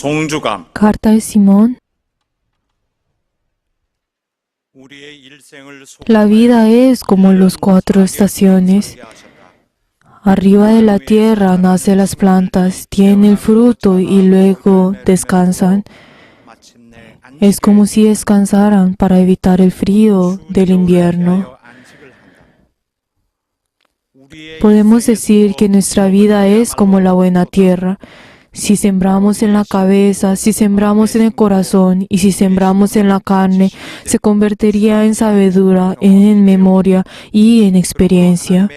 송주감. Carta de Simón. La vida es como las 4 estaciones. Arriba de la tierra nacen las plantas, tienen el fruto y luego descansan. Es como si descansaran para evitar el frío del invierno. Podemos decir que nuestra vida es como la buena tierra. Si sembramos en la cabeza, si sembramos en el corazón y si sembramos en la carne, se convertiría en sabiduría, en memoria y en experiencia.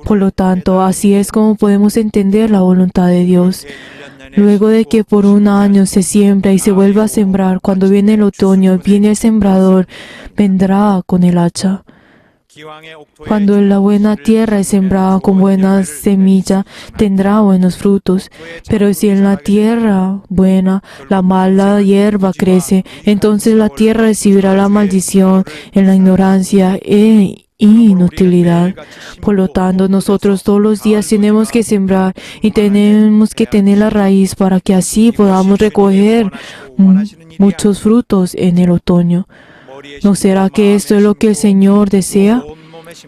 Por lo tanto, así es como podemos entender la voluntad de Dios. Luego de que por un año se siembra y se vuelve a sembrar, cuando viene el otoño, viene el sembrador, vendrá con el hacha. Cuando la buena tierra es sembrada con buena semilla, tendrá buenos frutos. Pero si en la tierra buena la mala hierba crece, entonces la tierra recibirá la maldición en la ignorancia e inutilidad. Por lo tanto, nosotros todos los días tenemos que sembrar y tenemos que tener la raíz para que así podamos recoger muchos frutos en el otoño. ¿No será que esto es lo que el Señor desea?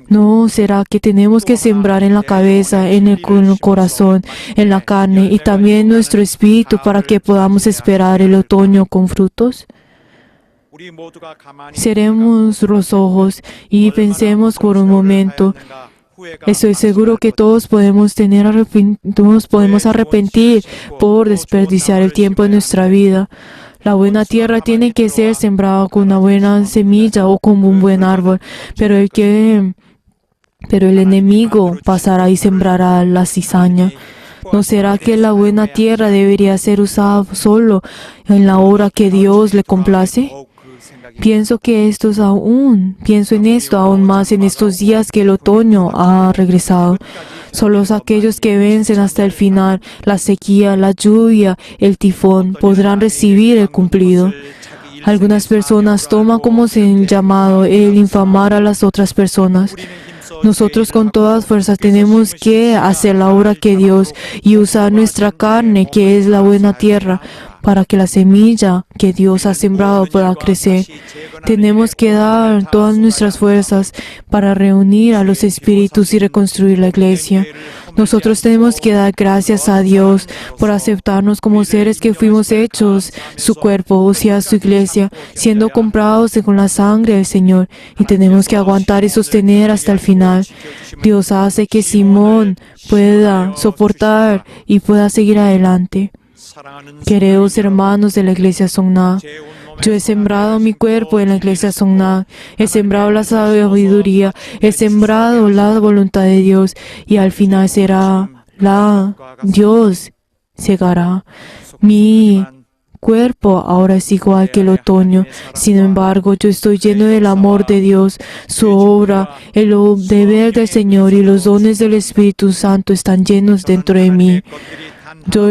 ¿No será que tenemos que sembrar en la cabeza, en el corazón, en la carne y también en nuestro espíritu para que podamos esperar el otoño con frutos? Cerremos los ojos y pensemos por un momento. Estoy seguro que todos podemos arrepentir por desperdiciar el tiempo de nuestra vida. La buena tierra tiene que ser sembrada con una buena semilla o como un buen árbol, pero el enemigo pasará y sembrará la cizaña. ¿No será que la buena tierra debería ser usada solo en la hora que Dios le complace? Pienso en esto aún más en estos días que el otoño ha regresado. Solo aquellos que vencen hasta el final, la sequía, la lluvia, el tifón, podrán recibir el cumplido. Algunas personas toman como llamado el infamar a las otras personas. Nosotros con todas fuerzas tenemos que hacer la obra que Dios y usar nuestra carne, que es la buena tierra, para que la semilla que Dios ha sembrado pueda crecer. Tenemos que dar todas nuestras fuerzas para reunir a los espíritus y reconstruir la iglesia. Nosotros tenemos que dar gracias a Dios por aceptarnos como seres que fuimos hechos, su cuerpo, o sea, su iglesia, siendo comprados con la sangre del Señor. Y tenemos que aguantar y sostener hasta el final. Dios hace que Simón pueda soportar y pueda seguir adelante. Queridos hermanos de la iglesia Songna, yo he sembrado mi cuerpo en la iglesia Songna, he sembrado la sabiduría, he sembrado la voluntad de Dios y al final Dios cegará. Mi cuerpo ahora es igual que el otoño, sin embargo yo estoy lleno del amor de Dios, su obra, el deber del Señor y los dones del Espíritu Santo están llenos dentro de mí. Yo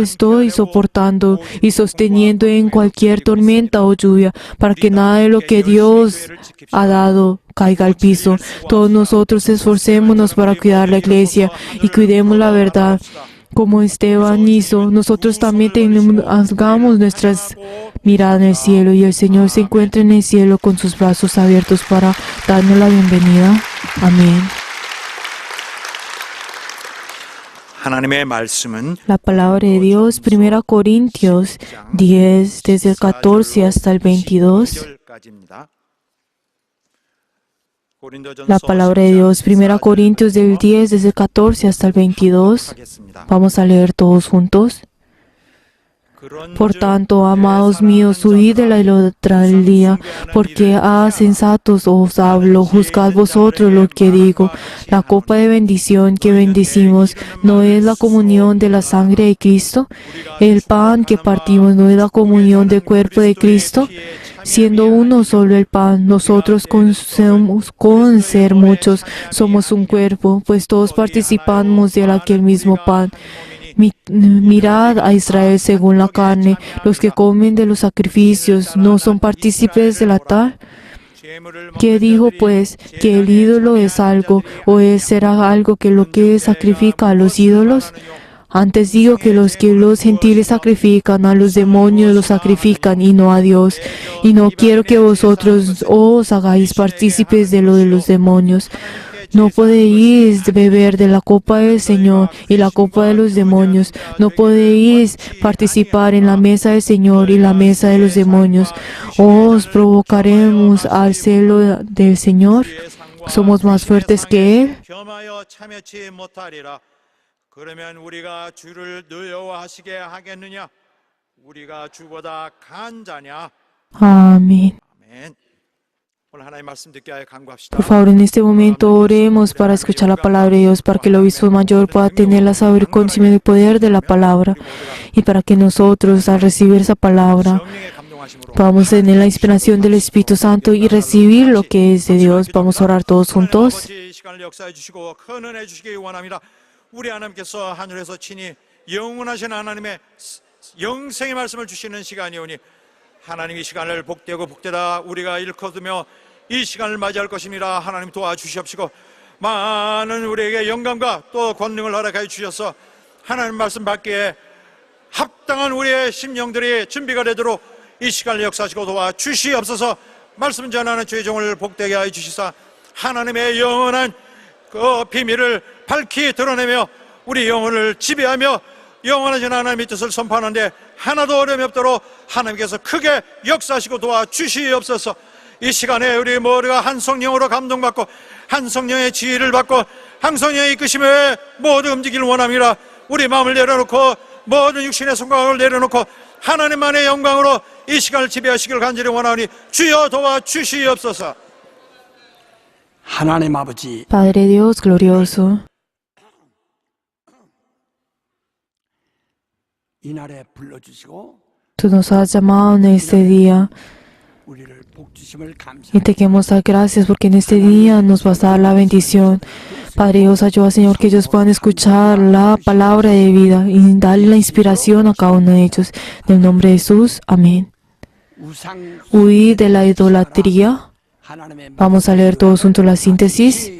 estoy soportando y sosteniendo en cualquier tormenta o lluvia para que nada de lo que Dios ha dado caiga al piso. Todos nosotros esforcémonos para cuidar la iglesia y cuidemos la verdad. Como Esteban hizo, nosotros también hagamos nuestras miradas en el cielo y el Señor se encuentra en el cielo con sus brazos abiertos para darnos la bienvenida. Amén. La palabra de Dios, 1 Corintios 10, desde el 14 hasta el 22. La palabra de Dios, 1 Corintios del 10, desde el 14 hasta el 22. Vamos a leer todos juntos. Por tanto, amados míos, huid de la idolatría, porque sensatos os hablo, juzgad vosotros lo que digo. La copa de bendición que bendecimos no es la comunión de la sangre de Cristo. El pan que partimos no es la comunión del cuerpo de Cristo. Siendo uno solo el pan, nosotros con ser muchos somos un cuerpo, pues todos participamos de aquel mismo pan. Mirad a Israel según la carne, los que comen de los sacrificios no son partícipes del altar. ¿Qué digo pues? ¿Que el ídolo es algo o será algo que lo que sacrifica a los ídolos? Antes digo que los gentiles sacrifican a los demonios los sacrifican y no a Dios. Y no quiero que vosotros os hagáis partícipes de lo de los demonios. No podéis beber de la copa del Señor y la copa de los demonios. No podéis participar en la mesa del Señor y la mesa de los demonios. ¿Os provocaremos al celo del Señor? ¿Somos más fuertes que Él? 그러면 우리가 주를 노여워하시게 하겠느냐? 우리가 주보다 간자냐? Amén. 아멘. 오늘 하나님 말씀 듣게 하여 간구합시다. Por favor, en este momento oremos para escuchar la palabra de Dios, para que el obispo mayor pueda tener la sabiduría, el conocimiento y poder de la palabra, y para que nosotros, al recibir esa palabra, podamos tener la inspiración del Espíritu Santo y recibir lo que es de Dios. Vamos a orar todos juntos. 우리 하나님께서 하늘에서 친히 영원하신 하나님의 영생의 말씀을 주시는 시간이 오니 하나님 이 시간을 복되고 복되다 우리가 일거두며 이 시간을 맞이할 것입니다. 하나님 도와주시옵시고 많은 우리에게 영감과 또 권능을 허락하여 주셔서 하나님 말씀 받기에 합당한 우리의 심령들이 준비가 되도록 이 시간을 역사하시고 도와주시옵소서. 말씀 전하는 주의 종을 복되게 하여 주시사 하나님의 영원한 그 비밀을 밝히 드러내며 우리 영혼을 지배하며 영원하신 하나님의 뜻을 선포하는데 하나도 어려움이 없도록 하나님께서 크게 역사하시고 도와주시옵소서. 이 시간에 우리 모두가 한 성령으로 감동받고 한 성령의 지혜를 받고 한 성령의 이끄심에 모두 움직이길 원합니다. 우리 마음을 내려놓고 모든 육신의 성광을 내려놓고 하나님만의 영광으로 이 시간을 지배하시길 간절히 원하오니 주여 도와주시옵소서. 하나님 아버지, Padre Dios glorioso, 이날에 불러주시고 tú nos has llamado en este día 우리를 복주심을 y 감사합니다. te queremos dar gracias porque en este día nos vas a dar la bendición. Padre Dios, ayuda, Señor, que ellos puedan escuchar la palabra de vida y darle la inspiración a cada uno de ellos. En el nombre de Jesús, amén. 우상 Huid de la idolatría. 하나님의 Vamos a leer todos juntos la síntesis.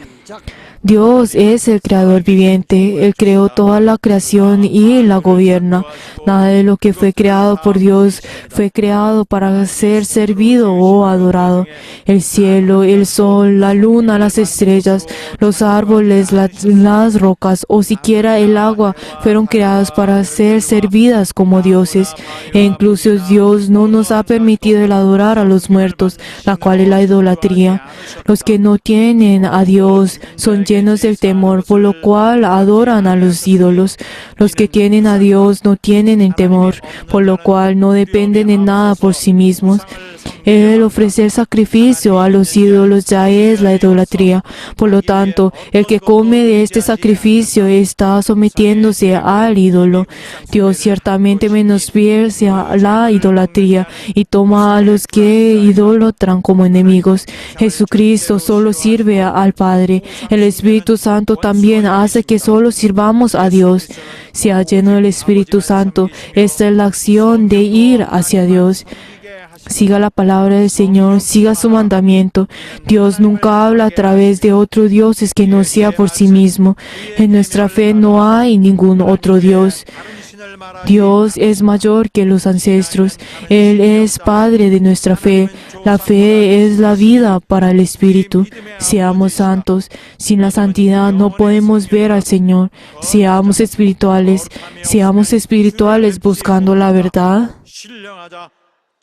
Dios es el creador viviente, Él creó toda la creación y la gobierna. Nada de lo que fue creado por Dios fue creado para ser servido o adorado. El cielo, el sol, la luna, las estrellas, los árboles, las rocas o siquiera el agua fueron creados para ser servidas como dioses. E incluso Dios no nos ha permitido el adorar a los muertos, la cual es la idolatría. Los que no tienen a Dios son llenos del temor, por lo cual adoran a los ídolos. Los que tienen a Dios no tienen el temor, por lo cual no dependen en nada por sí mismos. El ofrecer sacrificio a los ídolos ya es la idolatría. Por lo tanto, el que come de este sacrificio está sometiéndose al ídolo. Dios ciertamente menosprecia la idolatría y toma a los que idolatran como enemigos. Jesucristo solo sirve al Padre. El Espíritu Santo también hace que solo sirvamos a Dios. Sea lleno del Espíritu Santo. Esta es la acción de ir hacia Dios. Siga la palabra del Señor, siga su mandamiento. Dios nunca habla a través de otros dioses que no sea por sí mismo. En nuestra fe no hay ningún otro Dios. Dios es mayor que los ancestros. Él es Padre de nuestra fe. La fe es la vida para el Espíritu. Seamos santos. Sin la santidad no podemos ver al Señor. Seamos espirituales buscando la verdad.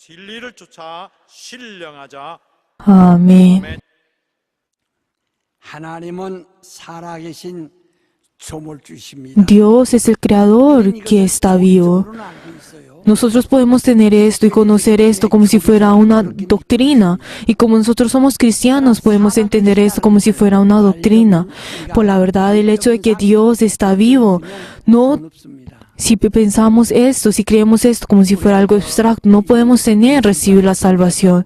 진리를 쫓아 신령하자. Amén. 하나님은 살아계신 조물주십니다. Dios es el creador que está vivo. Nosotros podemos tener esto y conocer esto como si fuera una doctrina. Y como nosotros somos cristianos, podemos entender esto como si fuera una doctrina. Por la verdad, el hecho de que Dios está vivo, no. Si pensamos esto, si creemos esto como si fuera algo abstracto, no podemos recibir la salvación.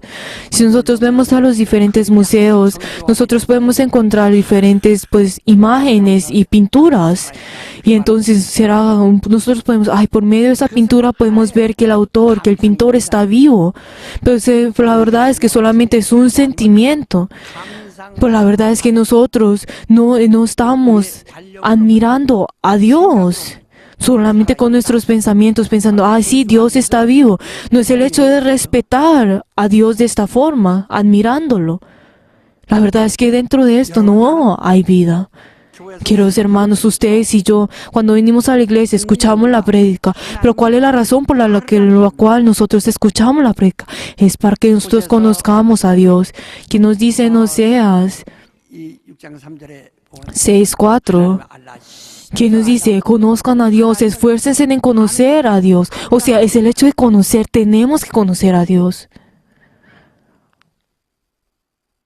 Si nosotros vemos a los diferentes museos, nosotros podemos encontrar diferentes imágenes y pinturas. Y entonces nosotros podemos, por medio de esa pintura podemos ver que el pintor está vivo. Pero la verdad es que solamente es un sentimiento. Pero la verdad es que nosotros no estamos admirando a Dios. solamente con nuestros pensamientos, pensando, ay, sí, Dios está vivo. No es el hecho de respetar a Dios de esta forma, admirándolo. La verdad es que dentro de esto no hay vida. Queridos hermanos, ustedes y yo, cuando venimos a la iglesia, escuchamos la prédica. Pero ¿cuál es la razón por la cual nosotros escuchamos la prédica? Es para que nosotros conozcamos a Dios, que nos dice en Oseas 이 6장 3절에 6:4, que nos dice, conozcan a Dios, esfuércense en conocer a Dios. O sea, es el hecho de conocer, tenemos que conocer a Dios.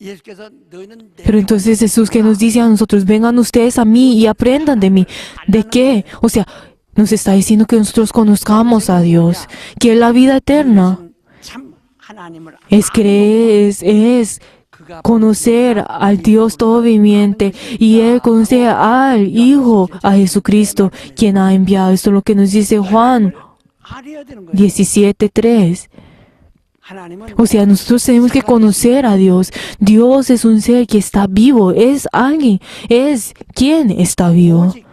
예수께서 너희는 내 Pero entonces Jesús que nos dice a nosotros, vengan ustedes a mí y aprendan de mí. ¿De qué? O sea, nos está diciendo que nosotros conozcamos a Dios, que es la vida eterna. 참 하나님을 Es creer, es 그가 conocer al Dios todo viviente y Él conoce al Hijo, a Jesucristo, quien ha enviado. Esto es lo que nos dice Juan 알아야 되는 거예요. 17:3. 하나님은 O sea, nosotros tenemos que conocer a Dios. Dios es un ser que está vivo, es alguien, es quien está vivo. 오직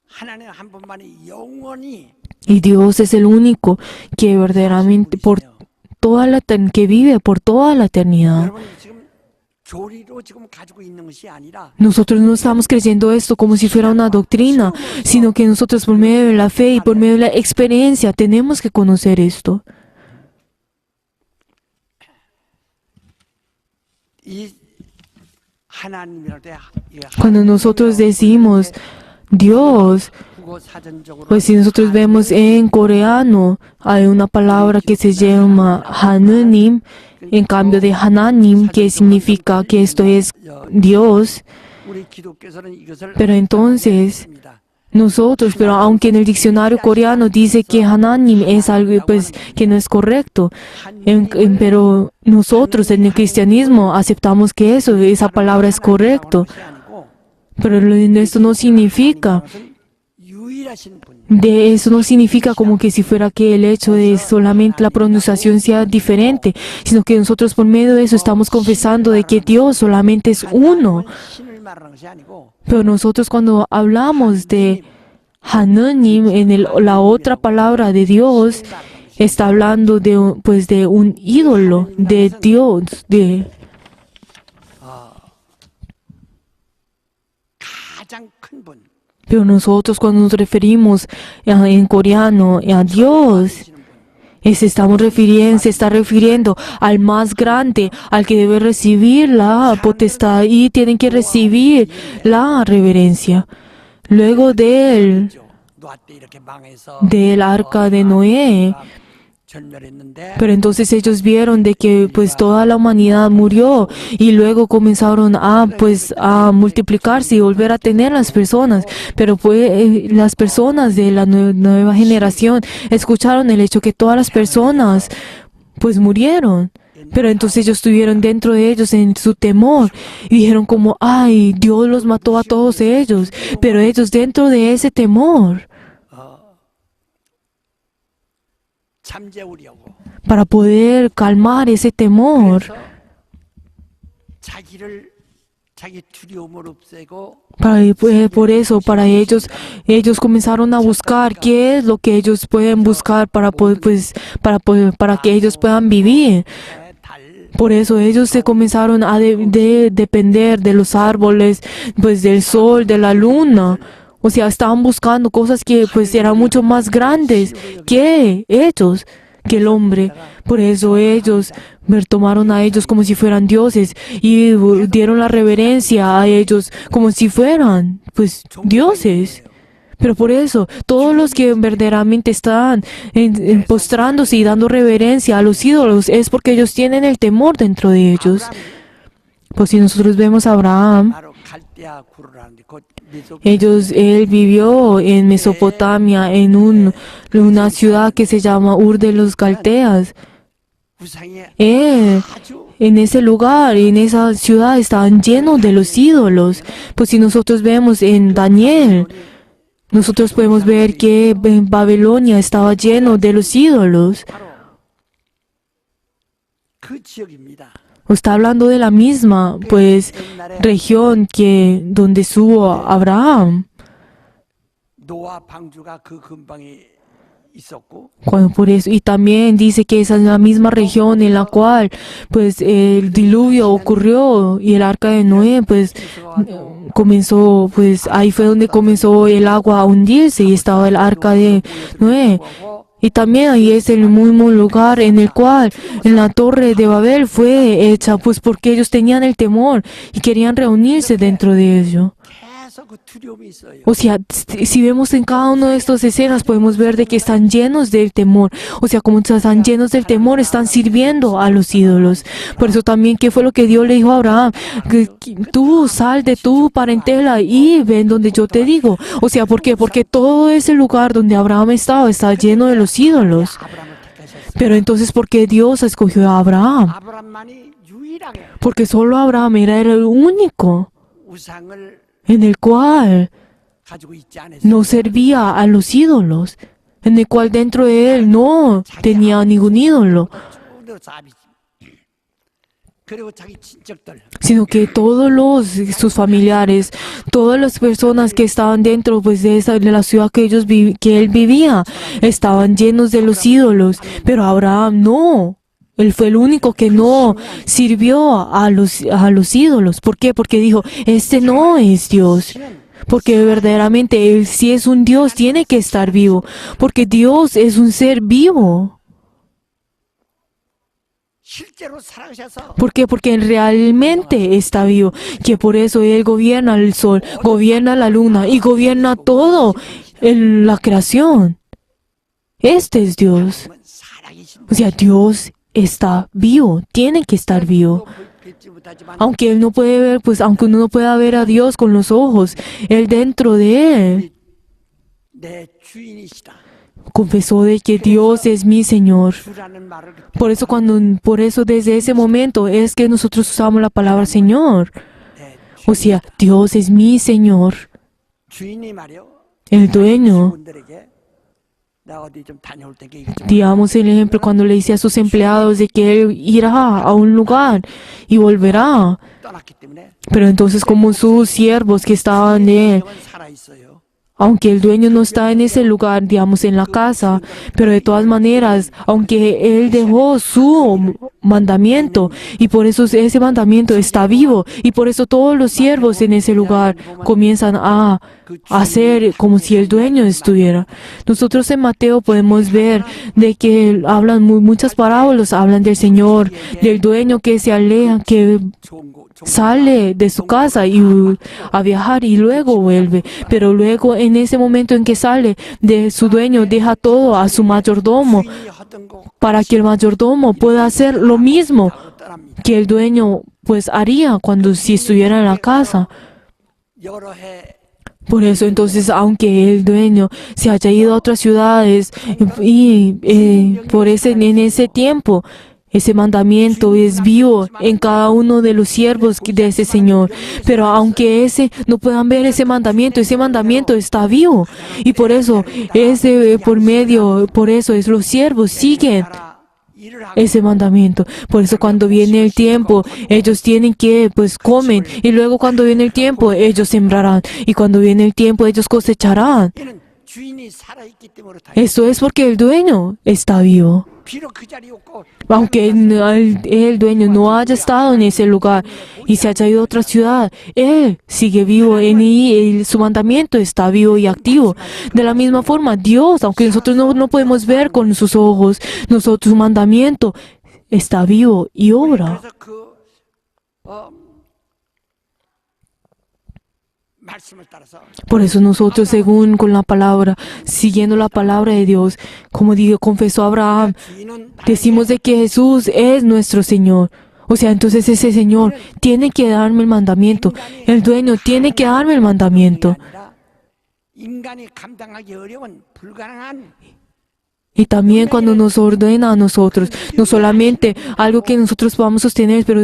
하나님 한 분만이 영원히 Y Dios es el único que verdaderamente que vive por toda la eternidad. 여러분 지금 교리로 지금 가지고 있는 것이 아니라 Nosotros no estamos creyendo esto como si fuera una doctrina, sino que nosotros por medio de la fe y por medio de la experiencia tenemos que conocer esto. 이 하나님이랄 때 Cuando nosotros decimos Dios, 국어 사전적으로 pues si nosotros vemos en coreano, hay una palabra que se llama Hanunim, en cambio de Hananim, que significa que esto es Dios. 우리 기독교에서는 이것을 Pero entonces, nosotros, pero aunque en el diccionario coreano dice que Hananim es algo pues que no es correcto, pero nosotros en el cristianismo aceptamos que esa palabra es correcto. Pero esto no significa, 유일하신 분 de eso no significa como que si fuera que el hecho de solamente la pronunciación sea diferente, sino que nosotros por medio de eso estamos confesando de que Dios solamente es uno. 신을 말하는 것이 아니고 Pero nosotros cuando hablamos de Hananim, la otra palabra de Dios, está hablando de un ídolo, de Dios, 가장 큰 분, Pero nosotros cuando nos referimos en coreano a Dios, se está refiriendo al más grande, al que debe recibir la potestad y tienen que recibir la reverencia. Luego 노아 때 이렇게 망해서 del arca de Noé, 절멸했는데 pero entonces ellos vieron de que pues toda la humanidad murió y luego comenzaron a multiplicarse y volver a tener las personas, pero las personas de la nueva generación escucharon el hecho que todas las personas pues murieron. Pero entonces ellos estuvieron dentro de ellos en su temor y dijeron como, ay, Dios los mató a todos ellos, pero ellos dentro de ese temor, 잠재우려고 para poder calmar ese temor, 그래서 자기 두려움을 없애고 por eso, para ellos comenzaron a buscar qué es lo que ellos pueden buscar para que ellos puedan vivir. 달 Por eso ellos se comenzaron a depender de los árboles, pues del sol, de la luna. O sea, estaban buscando cosas que pues eran mucho más grandes que ellos, que el hombre. Por eso ellos tomaron a ellos como si fueran dioses y dieron la reverencia a ellos como si fueran pues dioses. Pero por eso, todos los que verdaderamente están postrándose y dando reverencia a los ídolos es porque ellos tienen el temor dentro de ellos. Pues si nosotros vemos a Abraham, 바로 갈대아 구르라는데 곧 él vivió en Mesopotamia, en una ciudad que se llama Ur de los Galteas. 우상의 En ese lugar, en esa ciudad estaban llenos de los ídolos. Pues si nosotros vemos en Daniel, nosotros podemos ver que en Babilonia estaba lleno de los ídolos. 바로 그 지역입니다. Está hablando de la misma, pues, región donde estuvo Abraham. 노아 방주가 그 근방에 있었고 Por eso, y también dice que esa es la misma región en la cual pues el diluvio ocurrió y el arca de Noé pues comenzó, pues ahí fue donde comenzó el agua a hundirse y estaba el arca de Noé. Y también ahí es el mismo lugar en el cual en la torre de Babel fue hecha, pues porque ellos tenían el temor y querían reunirse dentro de ello. 계속 그 두려움이 있어요. O sea, si vemos en cada uno de estos escenas, podemos ver de que están llenos del temor. O sea, como están llenos del temor, están sirviendo a los ídolos. Por eso también, ¿qué fue lo que Dios le dijo a Abraham? Que tú sal de tu parentela y ven donde yo te digo. O sea, ¿por qué? Porque todo ese lugar donde Abraham estaba está lleno de los ídolos. 아브라함을 택하셨어요. Pero entonces, ¿por qué Dios escogió a Abraham? 아브라함만이 유일하게 Porque solo Abraham era el único 우상을 en el cual 가지고 있지 않았어요. no servía a los ídolos, en el cual dentro de él no tenía ningún ídolo, 쭉 자비지. 그리고 자기 친척들 sino que sus familiares, todas las personas que estaban dentro pues de la ciudad que que él vivía, estaban llenos de los ídolos, pero Abraham no. Él fue el único que no sirvió a los ídolos. ¿Por qué? Porque dijo, este no es Dios. Porque verdaderamente Él, si es un Dios, tiene que estar vivo. Porque Dios es un ser vivo. 실제로 살아가셔서 ¿Por qué? Porque Él realmente está vivo. Que por eso Él gobierna el sol, gobierna la luna y gobierna todo en la creación. Este es Dios. 살아계신 O sea, Dios está vivo, tiene que estar vivo. 뵙지 못하지만 Aunque él no puede ver, pues aunque uno no pueda ver a Dios con los ojos, él dentro de él 내 주인이시다. confesó de que Dios es mi Señor. 주라는 말을 Por eso desde ese momento es que nosotros usamos la palabra Señor. 내 O sea, Dios es mi Señor, 주인이 말이요. el dueño. 직원들에게 나 어디 좀 다녀올 때게 이거 좀 Digamos el ejemplo cuando le dice a sus empleados de que él irá a un lugar y volverá. 떠났기 때문에 Pero entonces como sus siervos que estaban de él, 영은 살아 있어요. aunque el dueño no está en ese lugar, digamos en la casa, pero de todas maneras, aunque él dejó su mandamiento y por eso ese mandamiento está vivo y por eso todos los siervos en ese lugar comienzan a hacer como si el dueño estuviera. Nosotros en Mateo podemos ver de que hablan muchas parábolas, hablan del Señor, del dueño que se aleja, que 좋은 거 sale de su casa y a viajar y luego vuelve, pero luego en ese momento en que sale de su dueño deja todo a su mayordomo 주인이 하던 거 para que el mayordomo pueda hacer lo mismo 떠납니다. que el dueño pues haría cuando si estuviera en la casa. 여러 해 Por eso entonces, aunque el dueño se haya ido a otras ciudades y en ese tiempo, ese mandamiento es vivo en cada uno de los siervos de ese Señor. Pero aunque no puedan ver ese mandamiento está vivo. Y por eso, por eso los siervos siguen 나라 일을 하고 ese mandamiento. Por eso cuando viene el tiempo, ellos tienen que, pues comen. Y luego cuando viene el tiempo, ellos sembrarán. Y cuando viene el tiempo, ellos cosecharán. 이는 주인이 살아 있기 때문에 다 Eso es porque el dueño está vivo. 비록 그 자리에 없고 Aunque el dueño no haya estado en ese lugar y se haya ido a otra ciudad, él sigue vivo y su mandamiento está vivo y activo. De la misma forma, Dios, aunque nosotros no podemos ver con sus ojos, su mandamiento está vivo y obra. 그래서 말씀을 따라서 Por eso nosotros, según con la palabra, siguiendo la palabra de Dios, como confesó Abraham, 주인은 decimos de que Jesús es nuestro Señor. O sea, entonces ese Señor tiene que darme el mandamiento. El dueño tiene que darme el mandamiento. 아니라 인간이 감당하기 어려운 불가능한 일을 하시는 분이에요. 그래서 그 어려운 일을 하시는 분을 위해서 주인이 그 어려운 일을 하시는 분을 위해서 주인이 Y también cuando nos ordena a nosotros, no solamente algo que nosotros podamos sostener, pero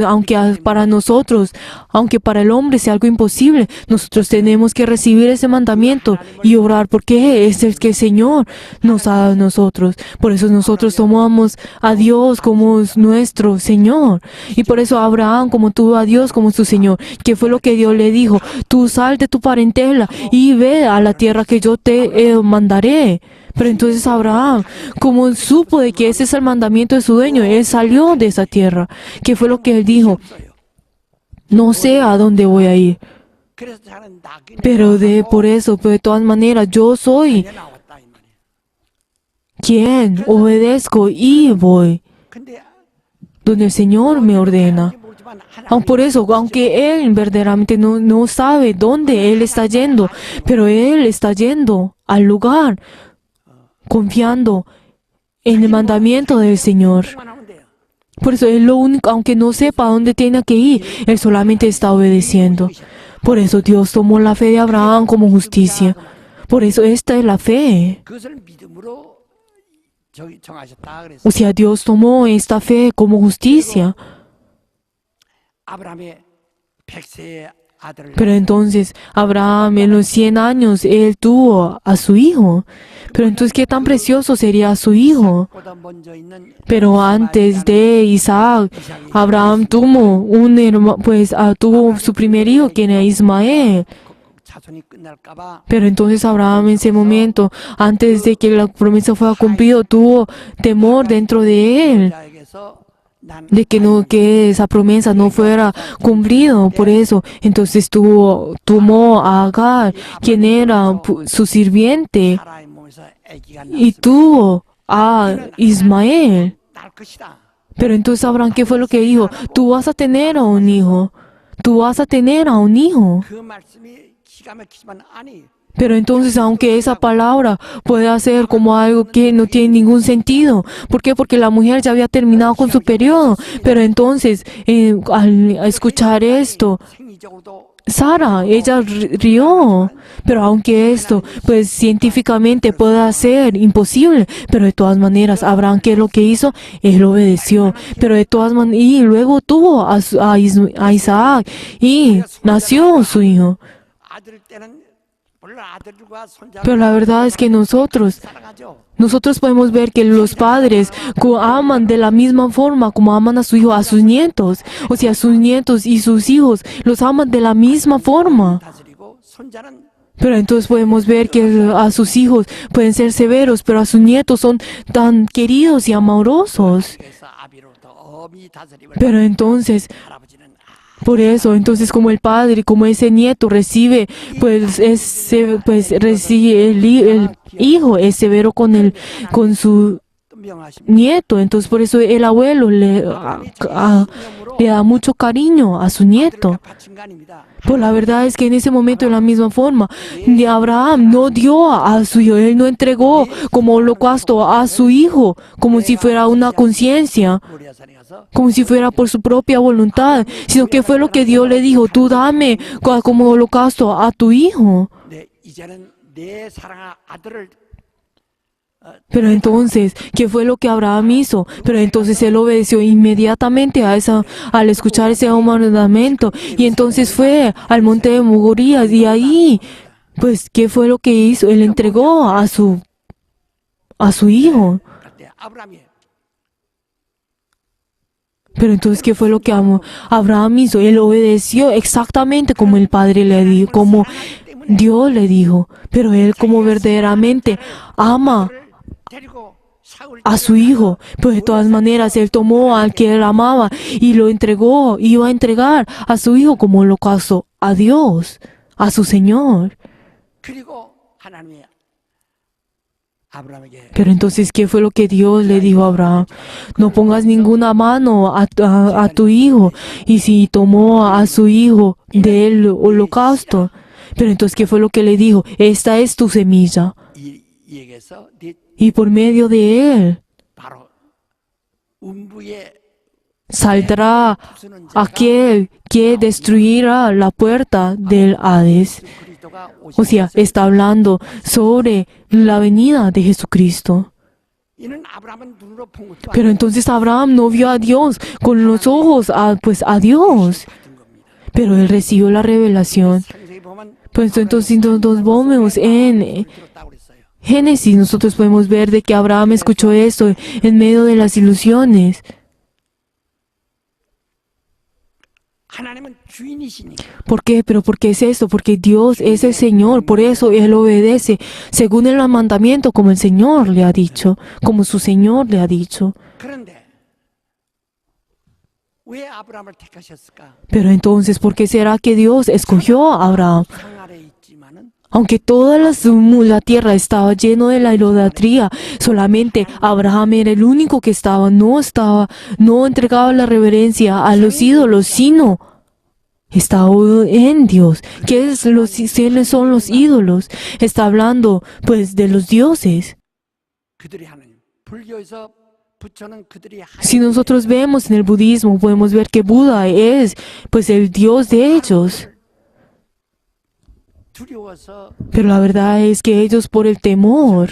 para nosotros, aunque para el hombre sea algo imposible, nosotros tenemos que recibir ese mandamiento y orar, porque es el que el Señor nos ha dado a nosotros. Por eso nosotros tomamos a Dios como nuestro Señor. Y por eso Abraham, como tuvo a Dios como su Señor, que fue lo que Dios le dijo: tú sal de tu parentela y ve a la tierra que yo te mandaré. Pero entonces Abraham, como supo de que ese es el mandamiento de su dueño, él salió de esa tierra. ¿Qué fue lo que él dijo? No sé a dónde voy a ir, pero por eso, pero de todas maneras, yo soy quien obedezco y voy donde el Señor me ordena. Por eso, aunque él verdaderamente no sabe dónde él está yendo, pero él está yendo al lugar confiando en el mandamiento del Señor. Por eso es lo único, aunque no sepa dónde tiene que ir, él solamente está obedeciendo. Por eso Dios tomó la fe de Abraham como justicia. Por eso esta es la fe. O sea, Dios tomó esta fe como justicia. Pero entonces, Abraham en los 100 años, él tuvo a su hijo. Pero entonces, ¿qué tan precioso sería su hijo? Pero antes de Isaac, Abraham tuvo su primer hijo, quien era Ismael. Pero entonces Abraham en ese momento, antes de que la promesa fuera cumplida, tuvo temor dentro de él, de que esa promesa no fuera cumplida. Por eso, entonces tomó a Agar, quien era su sirviente, y tuvo a Ismael. Pero entonces Abraham, ¿qué fue lo que dijo? Tú vas a tener a un hijo. Tú vas a tener a un hijo. Pero entonces, aunque esa palabra pueda ser como algo que no tiene ningún sentido. ¿Por qué? Porque la mujer ya había terminado con su periodo. Pero entonces, al escuchar esto, Sara, ella rió. Pero aunque esto, pues científicamente pueda ser imposible, pero de todas maneras, Abraham, ¿qué es lo que hizo? Él obedeció. Pero de todas maneras, y luego tuvo a Isaac, y nació su hijo. Pero la verdad es que nosotros podemos ver que los padres aman de la misma forma como aman a su hijo, a sus nietos. O sea, sus nietos y sus hijos los aman de la misma forma. Pero entonces podemos ver que a sus hijos pueden ser severos, pero a sus nietos son tan queridos y amorosos. Pero entonces, por eso, entonces como el padre, como ese nieto recibe, recibe el hijo es severo con su nieto. Entonces por eso el abuelo le da mucho cariño a su nieto. Pues la verdad es que en ese momento, de la misma forma, Abraham no dio a su hijo, él no entregó como holocausto a su hijo, como si fuera una conciencia, como si fuera por su propia voluntad, sino que fue lo que Dios le dijo: tú dame como holocausto a tu hijo. Pero entonces, ¿qué fue lo que Abraham hizo? Pero entonces él obedeció inmediatamente al escuchar ese mandamiento. Y entonces fue al monte de Morías, y ahí, pues, ¿qué fue lo que hizo? Él entregó a su hijo. Pero entonces, ¿qué fue lo que Abraham hizo? Él obedeció exactamente como el Padre le dijo, como Dios le dijo. Pero él, como verdaderamente ama a su hijo, pues de todas maneras él tomó al que él amaba y lo entregó, iba a entregar a su hijo como holocausto a Dios, a su Señor. Pero entonces, ¿qué fue lo que Dios le dijo a Abraham? No pongas ninguna mano a tu hijo. Y si tomó a su hijo del holocausto, pero entonces, ¿qué fue lo que le dijo? Esta es tu semilla. Y por medio de él saldrá aquel que destruirá la puerta del Hades. O sea, está hablando sobre la venida de Jesucristo. 이는 아브라함은 눈으로 본 것도 Pero entonces Abraham no vio a Dios con los ojos, pues a Dios. 받은 겁니다. Pero él recibió la revelación. 상세히 보면 Pues entonces nosotros vemos en 들었다고 그랬어요. Génesis, nosotros podemos ver de que Abraham escuchó esto en medio de las ilusiones. 하나님은 주인이시니까 ¿Por qué? ¿Pero por qué es esto? Porque Dios es el Señor, por eso Él obedece según el mandamiento como el Señor le ha dicho, como su Señor le ha dicho. 그런데 왜 아브라함을 택하셨을까? Pero entonces, ¿por qué será que Dios escogió a Abraham? 상 아래 있지만은 Aunque toda la tierra estaba lleno de la idolatría, solamente Abraham era el único que no entregaba la reverencia a los ídolos, sino estaba en Dios. ¿Quiénes son los ídolos? Está hablando, pues, de los dioses. 그들이 하나님. 불교에서 부처는 그들이 Si nosotros vemos en el budismo, podemos ver que Buda es, pues, el Dios de ellos. 두려워서 Pero la verdad es que ellos, por el temor,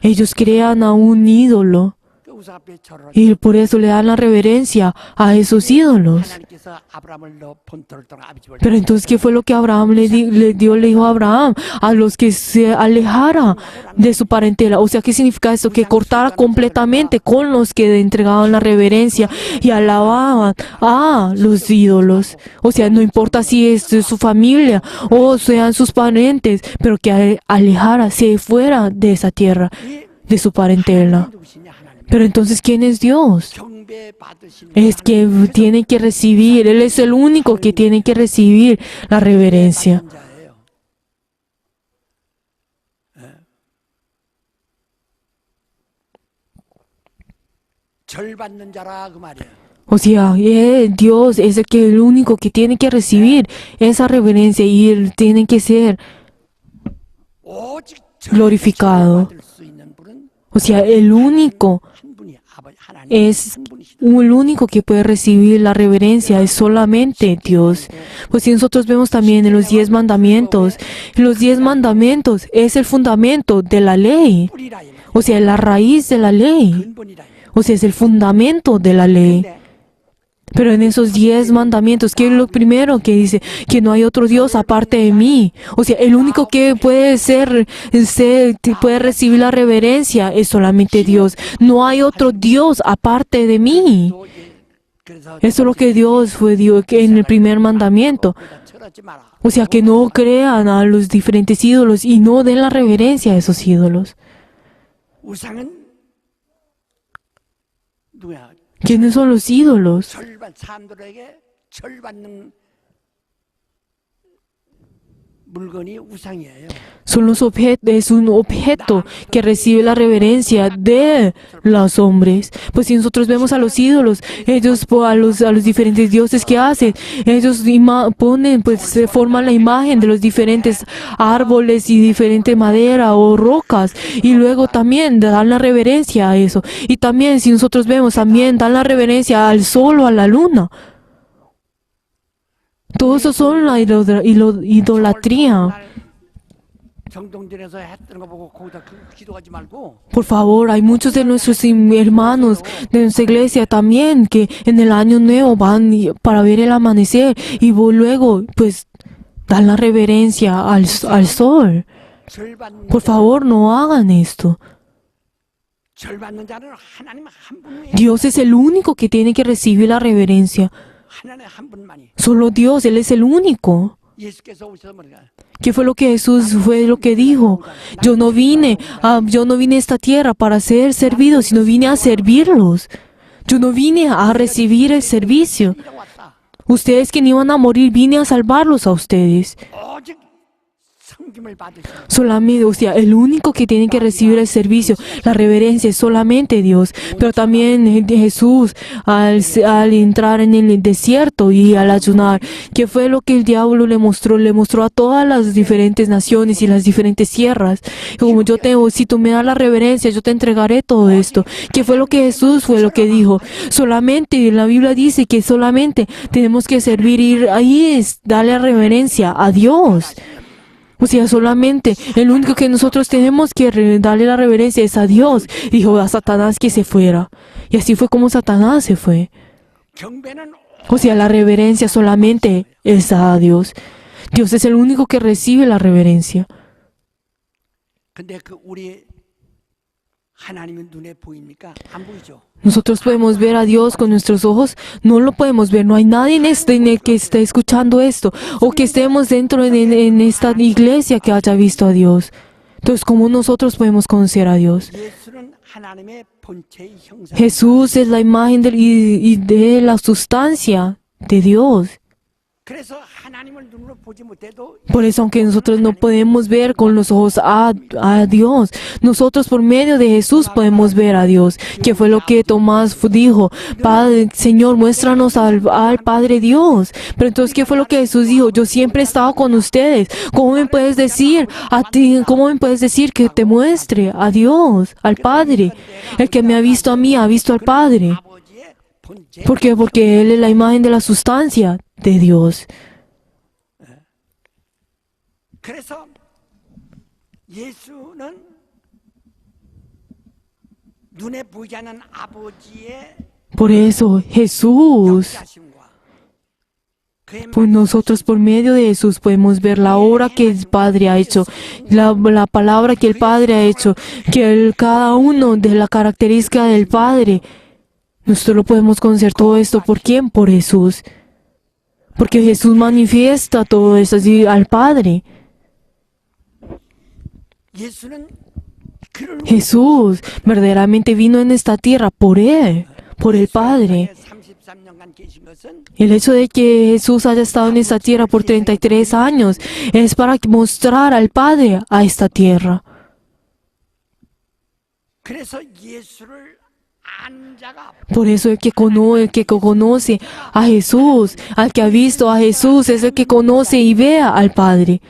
ellos crean a un ídolo. 그 우상 앞에 절을 Y por eso le dan la reverencia a esos ídolos. 하나님께서 아브라함을 너 본토를 떠나 아비 집을 Pero entonces, ¿qué fue lo que Abraham le dijo a Abraham? A los que se alejara de su parentela. O sea, ¿qué significa eso? Que cortara completamente con los que entregaban la reverencia y alababan a los ídolos. O sea, no importa si es de su familia o sean sus parientes, pero que alejara, se fuera de esa tierra, de su parentela. 누구시냐 하나님 Pero entonces, ¿quién es Dios? 경배 받으시는 Es que tiene que recibir, Él es el único que tiene que recibir la reverencia. 자예요. 절 받는 자라 그 말이에요. O sea, Dios es el único que tiene que recibir esa reverencia y Él tiene que ser 오직 glorificado. 받을 수 있는 분은 O sea, el único 한 분이 아버지 하나님 es 한 분이시다. el único que puede recibir la reverencia es solamente Dios. Pues si nosotros vemos también en los 10 mandamientos es el fundamento de la ley. 뿌리라 이 말. O sea, la raíz de la ley. 근본이라 이 말. O sea, es el fundamento de la ley. 근데 Pero en esos 10 mandamientos, ¿qué es lo primero que dice? Que no hay otro Dios aparte de mí. O sea, el único que puede puede recibir la reverencia es solamente Dios. No hay otro Dios aparte de mí. 또 이제 그래서 Eso es lo que Dios dio en el primer mandamiento. 거기다 절하지 마라. O sea, que no crean a los diferentes ídolos y no den la reverencia a esos ídolos. 우상은 누구야? ¿Quiénes son los ídolos? 사람들에게 절받는 물건이 우상이에요. Son los objetos, es un objeto que recibe la reverencia de los hombres. Pues si nosotros vemos a los ídolos, ellos a los diferentes dioses que hacen, ellos ponen, pues se forman la imagen de los diferentes árboles y diferente madera o rocas y luego también dan la reverencia a eso. Y también si nosotros vemos, también dan la reverencia al sol o a la luna. Todo eso son la idolatría. 정동전에서 했던 거 보고 거기다 기도하지 말고 Por favor, hay muchos de nuestros hermanos de nuestra iglesia también que en el año nuevo van para ver el amanecer y luego pues dan la reverencia al sol. 절받는 Por favor, no hagan esto. 절받는 자는 하나님 한 분이에요. Dios es el único que tiene que recibir la reverencia. 하나님 한 분만이. Solo Dios, Él es el único. 예수께서 오셔서 말이야. ¿Qué fue lo que Jesús dijo? Yo no vine a esta tierra para ser servido, sino vine a servirlos. Yo no vine a recibir el servicio. 이라고 왔다. Ustedes que no iban a morir, vine a salvarlos a ustedes. 오직 섬김을 받으시는 Solamente, o sea, el único que tiene que recibir el servicio, la reverencia es solamente Dios. Pero también Jesús, al entrar en el desierto y al ayunar, ¿qué fue lo que el diablo le mostró? Le mostró a todas las diferentes naciones y las diferentes tierras. Como si tú me das la reverencia, yo te entregaré todo esto. ¿Qué fue lo que Jesús dijo? Solamente, la Biblia dice que solamente tenemos que servir y ahí es darle reverencia a Dios. O O sea, solamente el único que nosotros tenemos que darle la reverencia es a Dios. Dijo a Satanás que se fuera. Y así fue como Satanás se fue. 경배는 O sea, la reverencia solamente es a Dios. Dios es el único que recibe la reverencia. 근데 그 우리 하나님의 눈에 보입니까? 안 보이죠. Nosotros podemos ver a Dios con nuestros ojos, no lo podemos ver, no hay nadie en el que esté escuchando esto o que estemos dentro en esta iglesia que haya visto a Dios. Entonces, ¿cómo nosotros podemos conocer a Dios? 예수는 하나님의 본체의 형상. Jesús es la imagen y de la sustancia de Dios. 그래서 하나님을 눈으로 보지 못해도 Por eso, aunque nosotros no podemos ver con los ojos a Dios, nosotros por medio de Jesús podemos ver a Dios, que fue lo que Tomás dijo: Padre, Señor, muéstranos al Padre Dios. Pero entonces, ¿qué fue lo que Jesús dijo? Yo siempre he estado con ustedes. ¿Cómo me puedes decir a ti, cómo me puedes decir que te muestre a Dios, al Padre? El que me ha visto a mí ha visto al Padre. 아버지의 본체. ¿Por qué? Porque Él es la imagen de la sustancia de Dios. 그래서 예수는 눈에 보이지 않는 아버지의 Por eso Jesús, 역사심과 그의 pues nosotros por medio de Jesús podemos ver la obra que el Padre ha hecho, la palabra que el Padre ha hecho, que cada uno de la característica del Padre, nosotros lo podemos conocer todo esto. ¿Por quién? Por Jesús. Porque Jesús manifiesta todo eso así al Padre. 예수는 그를 Jesús verdaderamente vino en esta tierra por Él, por el Padre. 33년간 계신 것은 El hecho de que Jesús haya estado en esta tierra por 33 años es para mostrar al Padre a esta tierra. 그래서 예수를 안 자가 Por eso el que conoce a Jesús, al que ha visto a Jesús, es el que conoce y ve al Padre.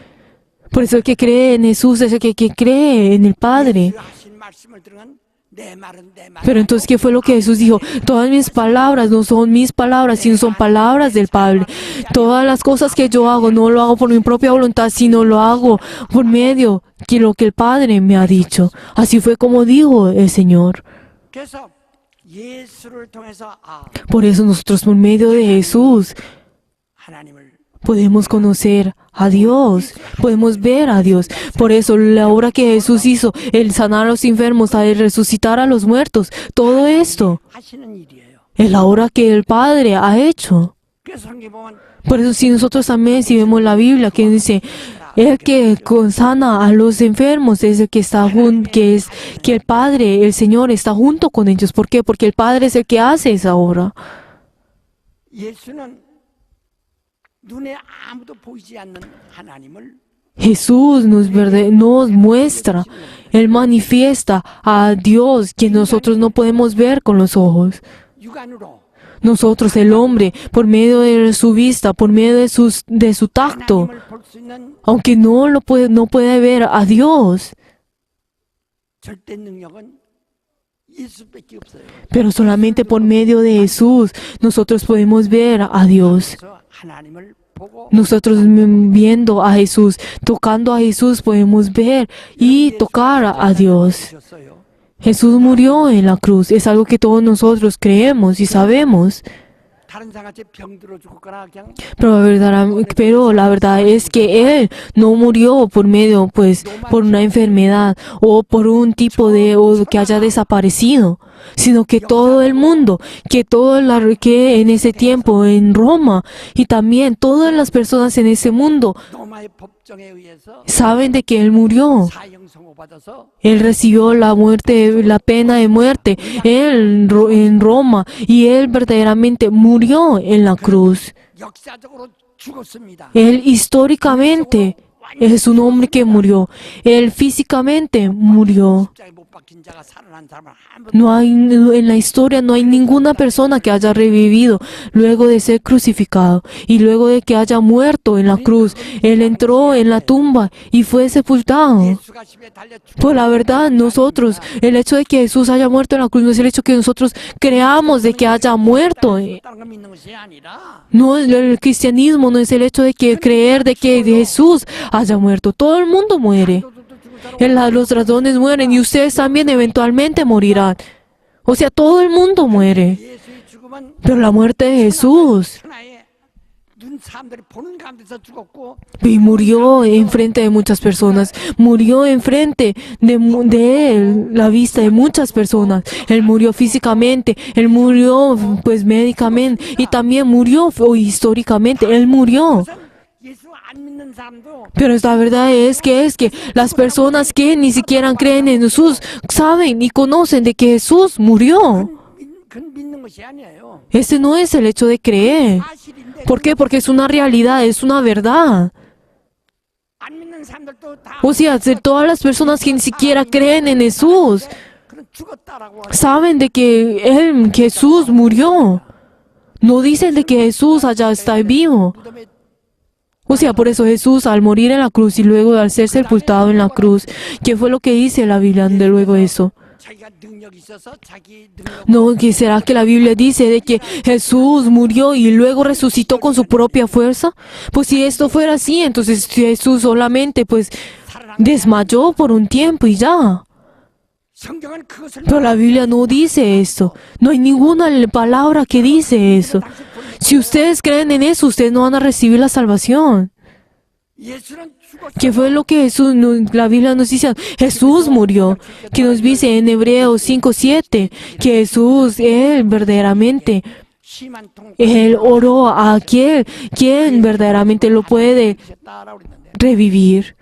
Por eso el que cree en Jesús es el que cree en el Padre. 그 하신 말씀을 들으면 내 말은 내 말. Pero entonces, ¿qué fue lo que Jesús dijo? Todas mis palabras no son mis palabras, sino son palabras del Padre. Todas las cosas que yo hago, no lo hago por mi propia voluntad, sino lo hago por medio de lo que el Padre me ha dicho. Así fue como dijo el Señor. 그래서 예수를 통해서 Por eso nosotros por medio de Jesús 하나님을 podemos conocer a Dios, podemos ver a Dios. Por eso la obra que Jesús hizo, el sanar a los enfermos, el resucitar a los muertos, todo esto 하시는 일이에요. es la obra que el Padre ha hecho. 그래서 성경 보면 Por eso si nosotros también, si vemos la Biblia que dice, el que sana a los enfermos es el que está que el Padre, el Señor está junto con ellos. ¿Por qué? Porque el Padre es el que hace esa obra. 예수는 눈에 아무도 보이지 않는 하나님을 Jesús nos muestra, Él manifiesta a Dios que nosotros no podemos ver con los ojos. 육안으로 Nosotros, el hombre, por medio de su vista, por medio de su tacto, 하나님을 볼 수 있는 aunque no puede ver a Dios, 절대 능력은 예수밖에 없어요. pero solamente por medio de Jesús nosotros podemos ver a Dios. 그래서 하나님을 보고 Nosotros viendo a Jesús, tocando a Jesús, podemos ver y tocar a Dios. 주셨어요. Jesús murió en la cruz. Es algo que todos nosotros creemos y sabemos. 다른 사람한테 병들어 죽거나 그냥 Pero la verdad es que Él no murió por medio, por una enfermedad o por un tipo o que haya desaparecido, sino que todo el mundo, que en ese tiempo en Roma y también todas las personas en ese mundo 로마의 법정에 의해서 saben de que Él murió. 사형선고 받아서 Él recibió la pena de muerte en Roma y Él verdaderamente murió en la cruz. 역사적으로 죽었습니다. Él históricamente es un hombre que murió. Él físicamente murió. 십자가에 못 박힌 자가 살아난 사람은 한 번도 No hay, en la historia no hay ninguna persona que haya revivido luego de ser crucificado y luego de que haya muerto en la cruz. Él entró en la tumba y fue sepultado. 예수가 십에 달려 Pues la verdad, nosotros, el hecho de que Jesús haya muerto en la cruz no es el hecho que nosotros creamos de que haya muerto. 다른 거 믿는 것이 아니라 No, el cristianismo no es el hecho de que creer de que Jesús haya muerto. Todo el mundo muere. Los ladrones mueren y ustedes también eventualmente morirán. O sea, todo el mundo muere. 예수의 죽음은 Pero la muerte de Jesús 천하의 눈 사람들이 보는 가운데서 죽었고 y murió enfrente de muchas personas, murió enfrente de él, la vista de muchas personas. Él murió físicamente, él murió pues médicamente y también murió históricamente. Él murió. 예수 안 믿는 사람도 Pero la verdad es que las personas que ni siquiera creen en Jesús saben y conocen de que Jesús murió. 그건 믿는 것이 아니에요. Ese no es el hecho de creer. 사실인데 ¿Por qué? Porque es una realidad, es una verdad. 안 믿는 사람들도 다 O sea, de todas las personas que ni siquiera creen en Jesús 그런 죽었다라고 saben de que Jesús murió. No dicen de que Jesús allá está vivo. 무덤에 O sea, por eso Jesús al morir en la cruz y luego al ser sepultado en la cruz, ¿qué fue lo que dice la Biblia de luego de eso? 자기가 능력이 있어서 자기 능력 No, ¿qué será que la Biblia dice de que Jesús murió y luego resucitó con su propia fuerza? Pues si esto fuera así, entonces Jesús solamente pues desmayó por un tiempo y ya. 성경은 그것을 Pero la Biblia no dice eso. No hay ninguna palabra que dice eso. Si ustedes creen en eso, ustedes no van a recibir la salvación. 예수는 죽었어. ¿Qué fue lo que la Biblia nos dice? Jesús murió. Que nos dice en Hebreos 5:7 que Jesús, Él verdaderamente, 심한 통 Él oró a aquel quien verdaderamente lo puede 따라오고 있는데 revivir.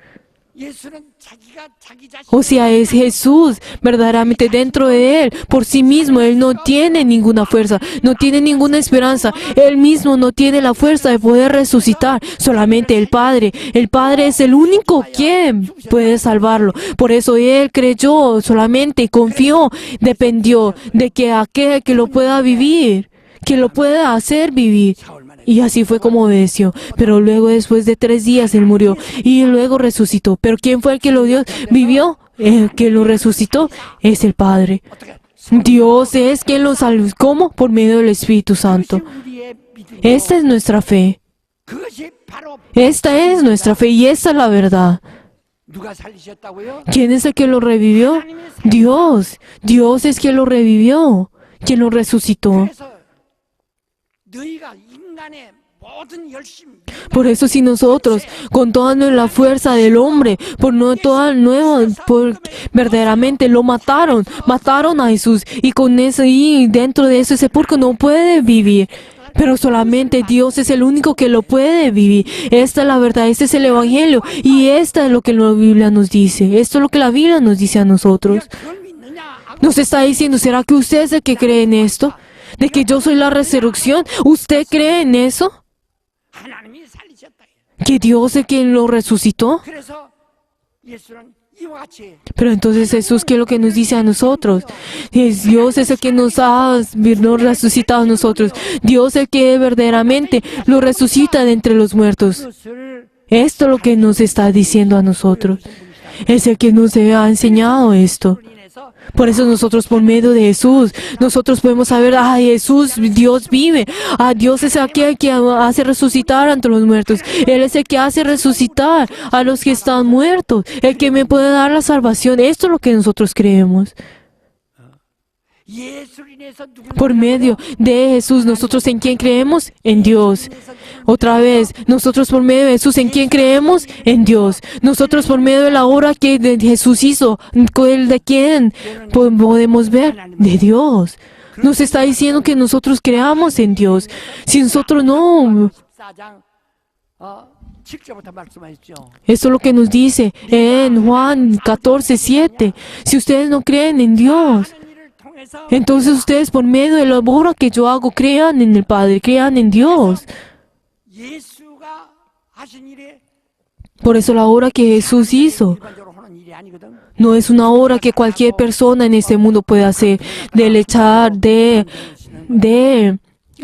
예수는 자기가 자기 자신 O sea, es Jesús verdaderamente dentro de Él, por sí mismo. Él no tiene ninguna fuerza, no tiene ninguna esperanza. Él mismo no tiene la fuerza de poder resucitar. Solamente el Padre. El Padre es el único quien puede salvarlo. Por eso Él creyó solamente, confió, dependió de que aquel que lo pueda vivir, que lo pueda hacer vivir. Y así fue como obedeció. Pero luego, después de 3 días, Él murió y luego resucitó. ¿Pero quién fue el que lo dio? ¿Vivió? El que lo resucitó es el Padre. 어떻게 Dios es quien lo salvó. ¿Cómo? Por medio del Espíritu Santo. 우리의 믿음이요. Esta es nuestra fe. 그것이 바로 Esta es nuestra fe y esta es la verdad. 누가 살리셨다고요? ¿Quién es el que lo revivió? Dios. Dios es quien lo revivió, quien lo resucitó. 그래서 너희가 인간의 모든 열심 Por eso si nosotros, con toda la fuerza del hombre, por verdaderamente lo mataron a Jesús, y con eso, y dentro de ese sepulcro no puede vivir. Pero solamente Dios es el único que lo puede vivir. Esta es la verdad, este es el Evangelio, y esta es lo que la Biblia nos dice. Esto es lo que la Biblia nos dice a nosotros. 그걸 믿느냐? Nos está diciendo, ¿será que usted es el que cree en esto? ¿De que yo soy la resurrección? ¿Usted cree en eso? 하나님이 살리셨다. ¿Que Dios es quien lo resucitó? 그래서 예수는 이와 같이 Pero entonces Jesús, ¿qué es lo que nos dice a nosotros? Dios es el que nos ha resucitado a nosotros. Dios es el que verdaderamente lo resucita de entre los muertos. 그것을 Esto es lo que nos está diciendo a nosotros. Es el que nos ha enseñado esto. 인해서 Por eso nosotros, por medio de Jesús, nosotros podemos saber, Jesús, Dios vive. Dios es aquel que hace resucitar ante los muertos. Él es el que hace resucitar a los que están muertos. El que me puede dar la salvación. Esto es lo que nosotros creemos. 예수를 인해서 누구를 Por medio de Jesús, ¿nosotros en quién creemos? En Dios. Otra vez, nosotros por medio de Jesús, ¿en quién creemos? En Dios. Nosotros por medio de la obra que Jesús hizo, ¿de quién podemos ver? De Dios. Nos está diciendo que nosotros creamos en Dios. Si nosotros no, 14장 7절부터 말씀하셨죠. esto es lo que nos dice en Juan 14:7. Si ustedes no creen en Dios, 하는 일을 통해서 entonces ustedes por medio de la obra que yo hago, crean en el Padre, crean en Dios. 예수가 하신 일에 Por eso la obra que Jesús hizo 일반적으로 하는 일이 No es una obra que cualquier persona en este mundo puede hacer, del echar, de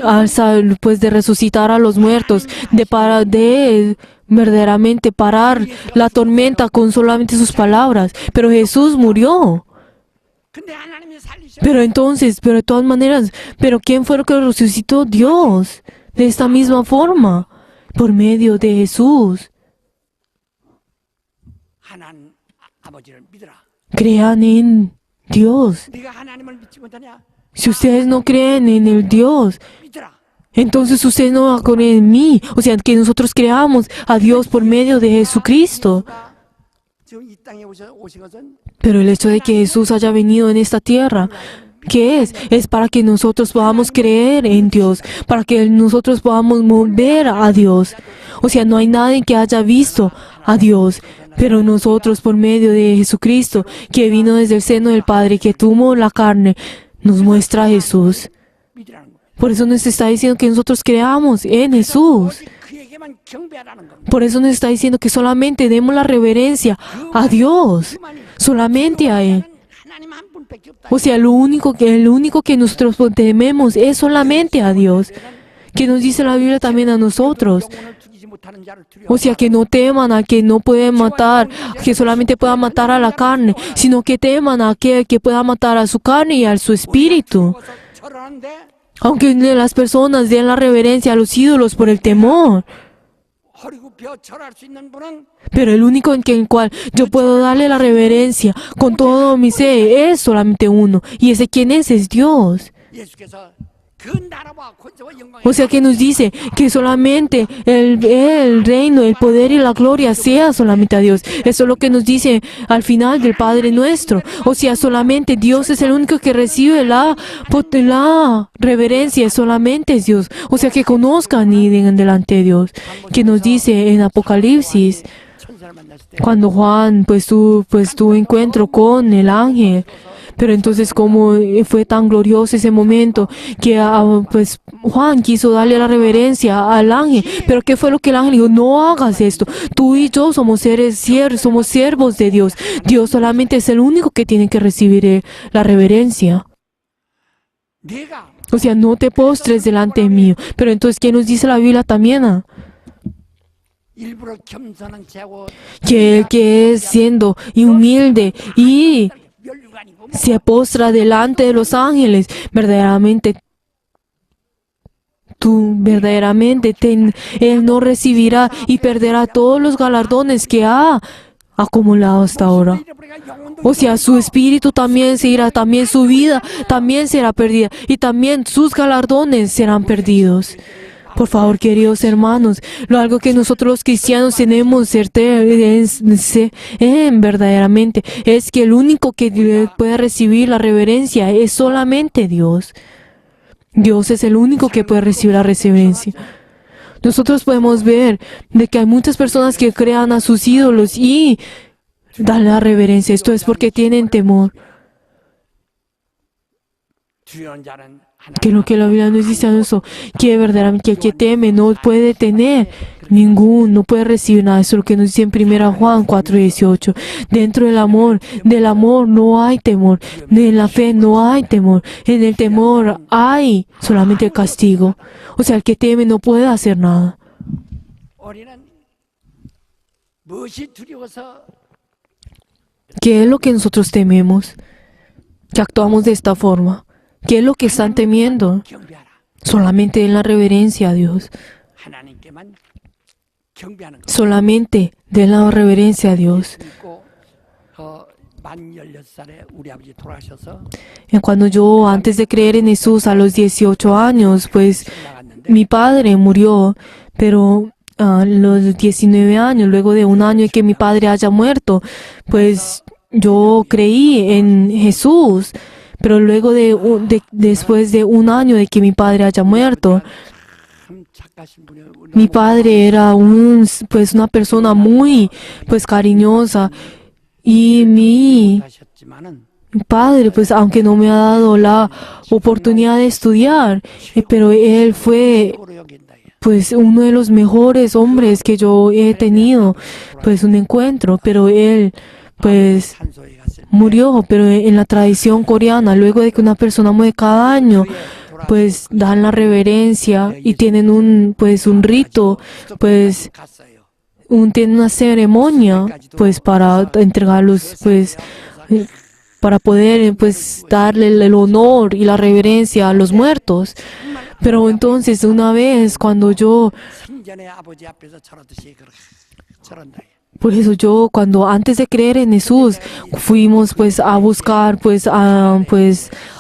alzar, pues de resucitar a los muertos, de verdaderamente parar la tormenta con solamente sus palabras. Pero Jesús murió. 근데 하나님이 살리셔. Pero entonces, pero de todas maneras, ¿pero quién fue el que resucitó? Dios. De esta misma forma, por medio de Jesús. 하나님 아버지를 믿어라. Crean en Dios. 네가 하나님을 믿지 못하냐? Si ustedes no creen en el Dios, 믿어라. entonces ustedes no creen en mí. O sea, que nosotros creamos a Dios por medio de Jesucristo. 지금 이 땅에 오신 것은 Pero el hecho de que Jesús haya venido en esta tierra, ¿qué es? Es para que nosotros podamos creer en Dios, para que nosotros podamos mover a Dios. O sea, no hay nadie que haya visto a Dios, pero nosotros por medio de Jesucristo, que vino desde el seno del Padre, que tomó la carne, nos muestra a Jesús. 믿으라는 거예요. Por eso nos está diciendo que nosotros creamos en Jesús. 오직 그에게만 경배하라는 겁니다. Por eso nos está diciendo que solamente demos la reverencia a Dios, solamente a Él. 하나님 한 분밖에 없다. O sea, el único que nosotros tememos es solamente a Dios. Que nos dice la Biblia también a nosotros. 영혼을 죽이지 못하는 자를 O sea, que no teman a que no pueden matar, que solamente pueda matar a la carne, sino que teman a aquel que pueda matar a su carne y a su espíritu. 절하는데 Aunque las personas den la reverencia a los ídolos por el temor. 허리 굽혀 절할 수 있는 분은 Pero el único en el cual yo puedo darle la reverencia con todo mi ser es solamente uno. Y ese quien es Dios. 예수께서 그 나라와 권세와 영광이 O sea que nos dice que solamente el reino, el poder y la gloria sea solamente a Dios. Eso es lo que nos dice al final del Padre Nuestro. O sea, solamente Dios es el único que recibe la reverencia, solamente es Dios. O sea que conozcan y digan delante de Dios. Que nos dice en Apocalipsis, 천사를 만났을 때 cuando Juan tuvo encuentro con el ángel. Pero entonces como fue tan glorioso ese momento que pues Juan quiso darle la reverencia al ángel. Pero ¿qué fue lo que el ángel dijo? No hagas esto. Tú y yo somos somos siervos de Dios. Dios solamente es el único que tiene que recibir la reverencia. 네가 O sea, no te postres delante mío. Pero entonces, ¿qué nos dice la Biblia también? 일부러 겸손한 자고 Que el que es siendo humilde y 멸류관이고 se postra delante de los ángeles, verdaderamente él no recibirá y perderá todos los galardones que ha acumulado hasta ahora. O sea, su espíritu también se irá, también su vida también será perdida y también sus galardones serán perdidos. Por favor, queridos hermanos, algo que nosotros los cristianos tenemos verdaderamente es que el único que puede recibir la reverencia es solamente Dios. Dios es el único que puede recibir la reverencia. Nosotros podemos ver de que hay muchas personas que crean a sus ídolos y dan la reverencia. Esto es porque tienen temor. 두려운 자는 Que lo que la Biblia nos dice eso, que verdaderamente el que teme no puede tener no puede recibir nada. Eso es lo que nos dice en 1 Juan 4:18. Dentro del amor no hay temor. En la fe no hay temor. En el temor hay solamente el castigo. O sea, el que teme no puede hacer nada. 우리는 무엇이 두려워서 ¿Qué es lo que nosotros tememos? Que actuamos de esta forma. ¿Qué es lo que están temiendo? 경배하라. Solamente en la reverencia a Dios. 하나님께만 경배하는 것. Solamente den la reverencia a Dios. 믿고 만 16살에 우리 아버지 돌아가셔서 Cuando yo, antes de creer en Jesús a los 18 años, pues 나갔는데 mi padre murió, pero a los 19 años, luego de un año de que mi padre haya muerto, pues yo creí en Jesús. Pero luego después de un año de que mi padre haya muerto, 참 착하신 분이에요. mi padre era una persona muy cariñosa y mi 하셨지만은 padre, aunque no me ha dado la oportunidad de estudiar, pero él fue 최고로 여긴다. uno de los mejores hombres que yo he tenido, un encuentro, pero él pues 산소에 갔을 때 murió, pero en la tradición coreana, luego de que una persona muere cada año, pues dan la reverencia y tienen un rito, pues 갔어요. tienen una ceremonia, pues para entregarlos, pues para poder pues darle el honor y la reverencia a los muertos. Pero entonces una vez cuando yo, 생전에 아버지 앞에서 저러듯이 그렇게 저런다. por eso yo cuando antes de creer en Jesús fuimos pues a buscar pues a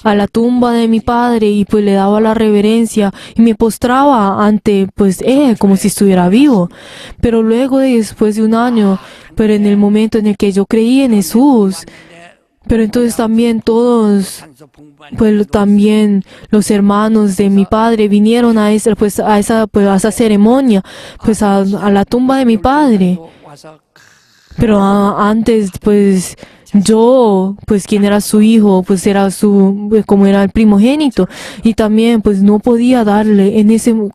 la tumba de mi padre y pues le daba la reverencia y me postraba ante pues él como si estuviera vivo. Pero luego después de un año, pero en el momento en el que yo creí en Jesús, pero entonces también todos, 산소 풍부한 pues también los hermanos de mi padre vinieron a esa ceremonia, pues a la tumba de mi padre. 와서 Pero antes, pues yo, pues quien era su hijo, pues era como era el primogénito. Y también, pues no podía darle,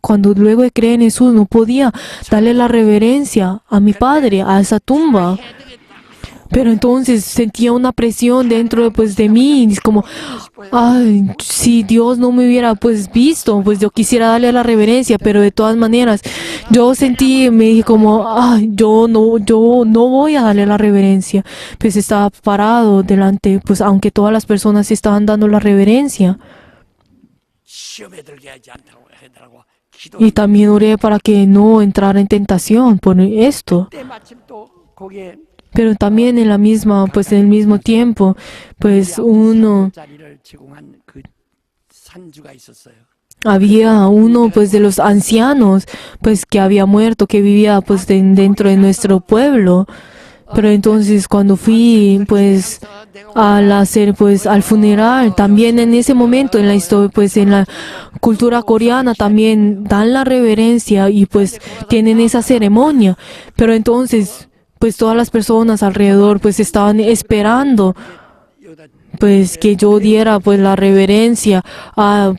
cuando luego de creer en Jesús, no podía darle la reverencia a mi padre, a esa tumba. Pero entonces sentía una presión dentro pues de mí, y es como, ay, si Dios no me hubiera pues visto, pues yo quisiera darle la reverencia, pero de todas maneras, yo sentí, me dije como, ay, yo no voy a darle la reverencia. Pues estaba parado delante, pues aunque todas las personas estaban dando la reverencia. 시험에 들게 하지 않다고 하더라고. 기도 Y también oré para que no entrara en tentación por esto. 때 마침 또 거기에 Pero también en el mismo tiempo, pues 자리를 제공한 그 산주가 있었어요. había uno pues de los ancianos pues que había muerto, que vivía pues dentro de nuestro pueblo. Pero entonces cuando fui pues al funeral, también en ese momento en la historia, pues en la cultura coreana también dan la reverencia y pues tienen esa ceremonia. Pero entonces pues todas las personas alrededor pues estaban esperando pues que yo diera pues la reverencia al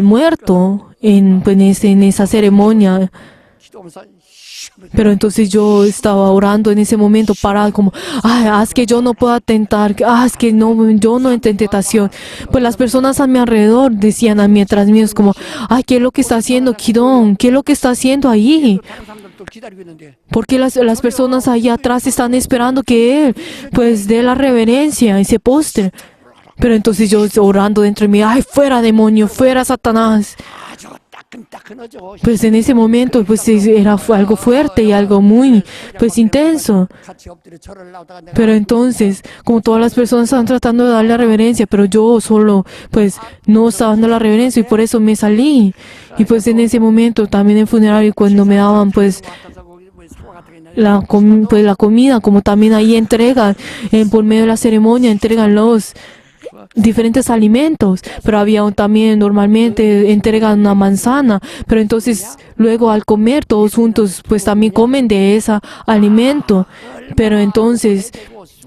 muerto en esa ceremonia. 기도하면서 시험에 Pero entonces yo estaba orando en ese momento parado como, ay, haz que yo no pueda tentar, haz que yo no entre en tentación. Pues las personas a mi alrededor decían a mí, atrás mío, es como, ay, ¿qué es lo que está haciendo Kidon? ¿Qué es lo que está haciendo ahí? 다른 사람들도 기다리고 있는데 Porque las personas allá atrás están esperando que él pues dé la reverencia y se postre. Pero entonces yo orando dentro de mí, ay, fuera demonio, fuera Satanás. 아주 따끈따끈하죠. Pues en ese momento pues fue algo fuerte y algo muy pues intenso. 같이 엎드려 절을 나오다가 내가 Pero entonces, como todas las personas estaban tratando de darle la reverencia, pero yo solo pues no estaba dando la reverencia y por eso me salí. Y pues en ese momento también en el funerario cuando me daban pues 와서 거기 뭐 사과 같은 게 있는데 la comida, como también ahí entregan, por medio de la ceremonia, entregan los diferentes alimentos, pero también normalmente entregan una manzana, pero entonces luego al comer todos juntos, pues también comen de ese alimento. Pero entonces,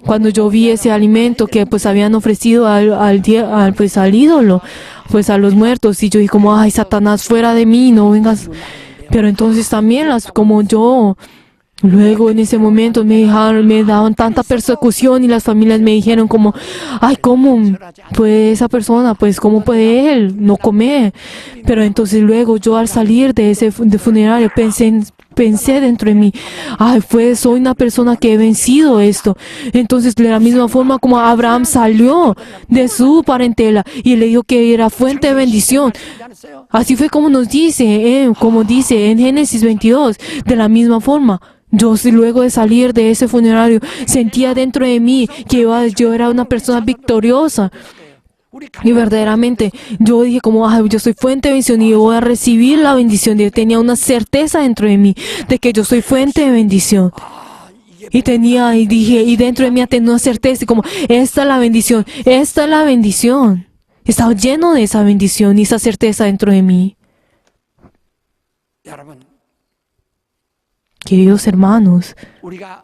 cuando yo vi ese alimento que pues habían ofrecido al ídolo, pues a los muertos, y yo dije como, ay, Satanás, fuera de mí, no vengas. Pero entonces también como yo, luego en ese momento me daban tanta persecución y las familias me dijeron como, ay, ¿cómo puede esa persona, pues cómo puede él no comer? Pero entonces luego yo al salir de ese funerario pensé dentro de mí, ay, soy una persona que he vencido esto. Entonces de la misma forma como Abraham salió de su parentela y le dijo que era fuente de bendición. Así fue como nos dice, como dice en Génesis 22, de la misma forma. Yo luego de salir de ese funerario sentía dentro de mí que yo era una persona victoriosa. Y verdaderamente yo dije como, ay, yo soy fuente de bendición y yo voy a recibir la bendición. Yo tenía una certeza dentro de mí de que yo soy fuente de bendición. Y dije, y dentro de mí tenía una certeza como, esta es la bendición, esta es la bendición. Estaba lleno de esa bendición y esa certeza dentro de mí. 여러분 Queridos hermanos, 우리가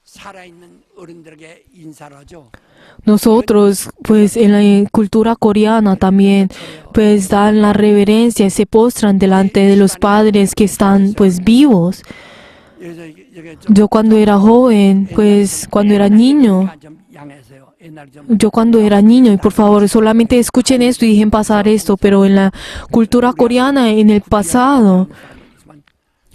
살아있는 어른들에게 인사를 하죠. nosotros, pues en la cultura coreana también, pues dan la reverencia y se postran delante de los padres que están pues vivos. 여기서 이게 좀 Yo cuando era joven, pues cuando era niño, 좀 양해하세요. 옛날 좀 yo cuando era niño, y por favor, solamente escuchen esto y dejen pasar esto, pero en la cultura coreana, en el pasado,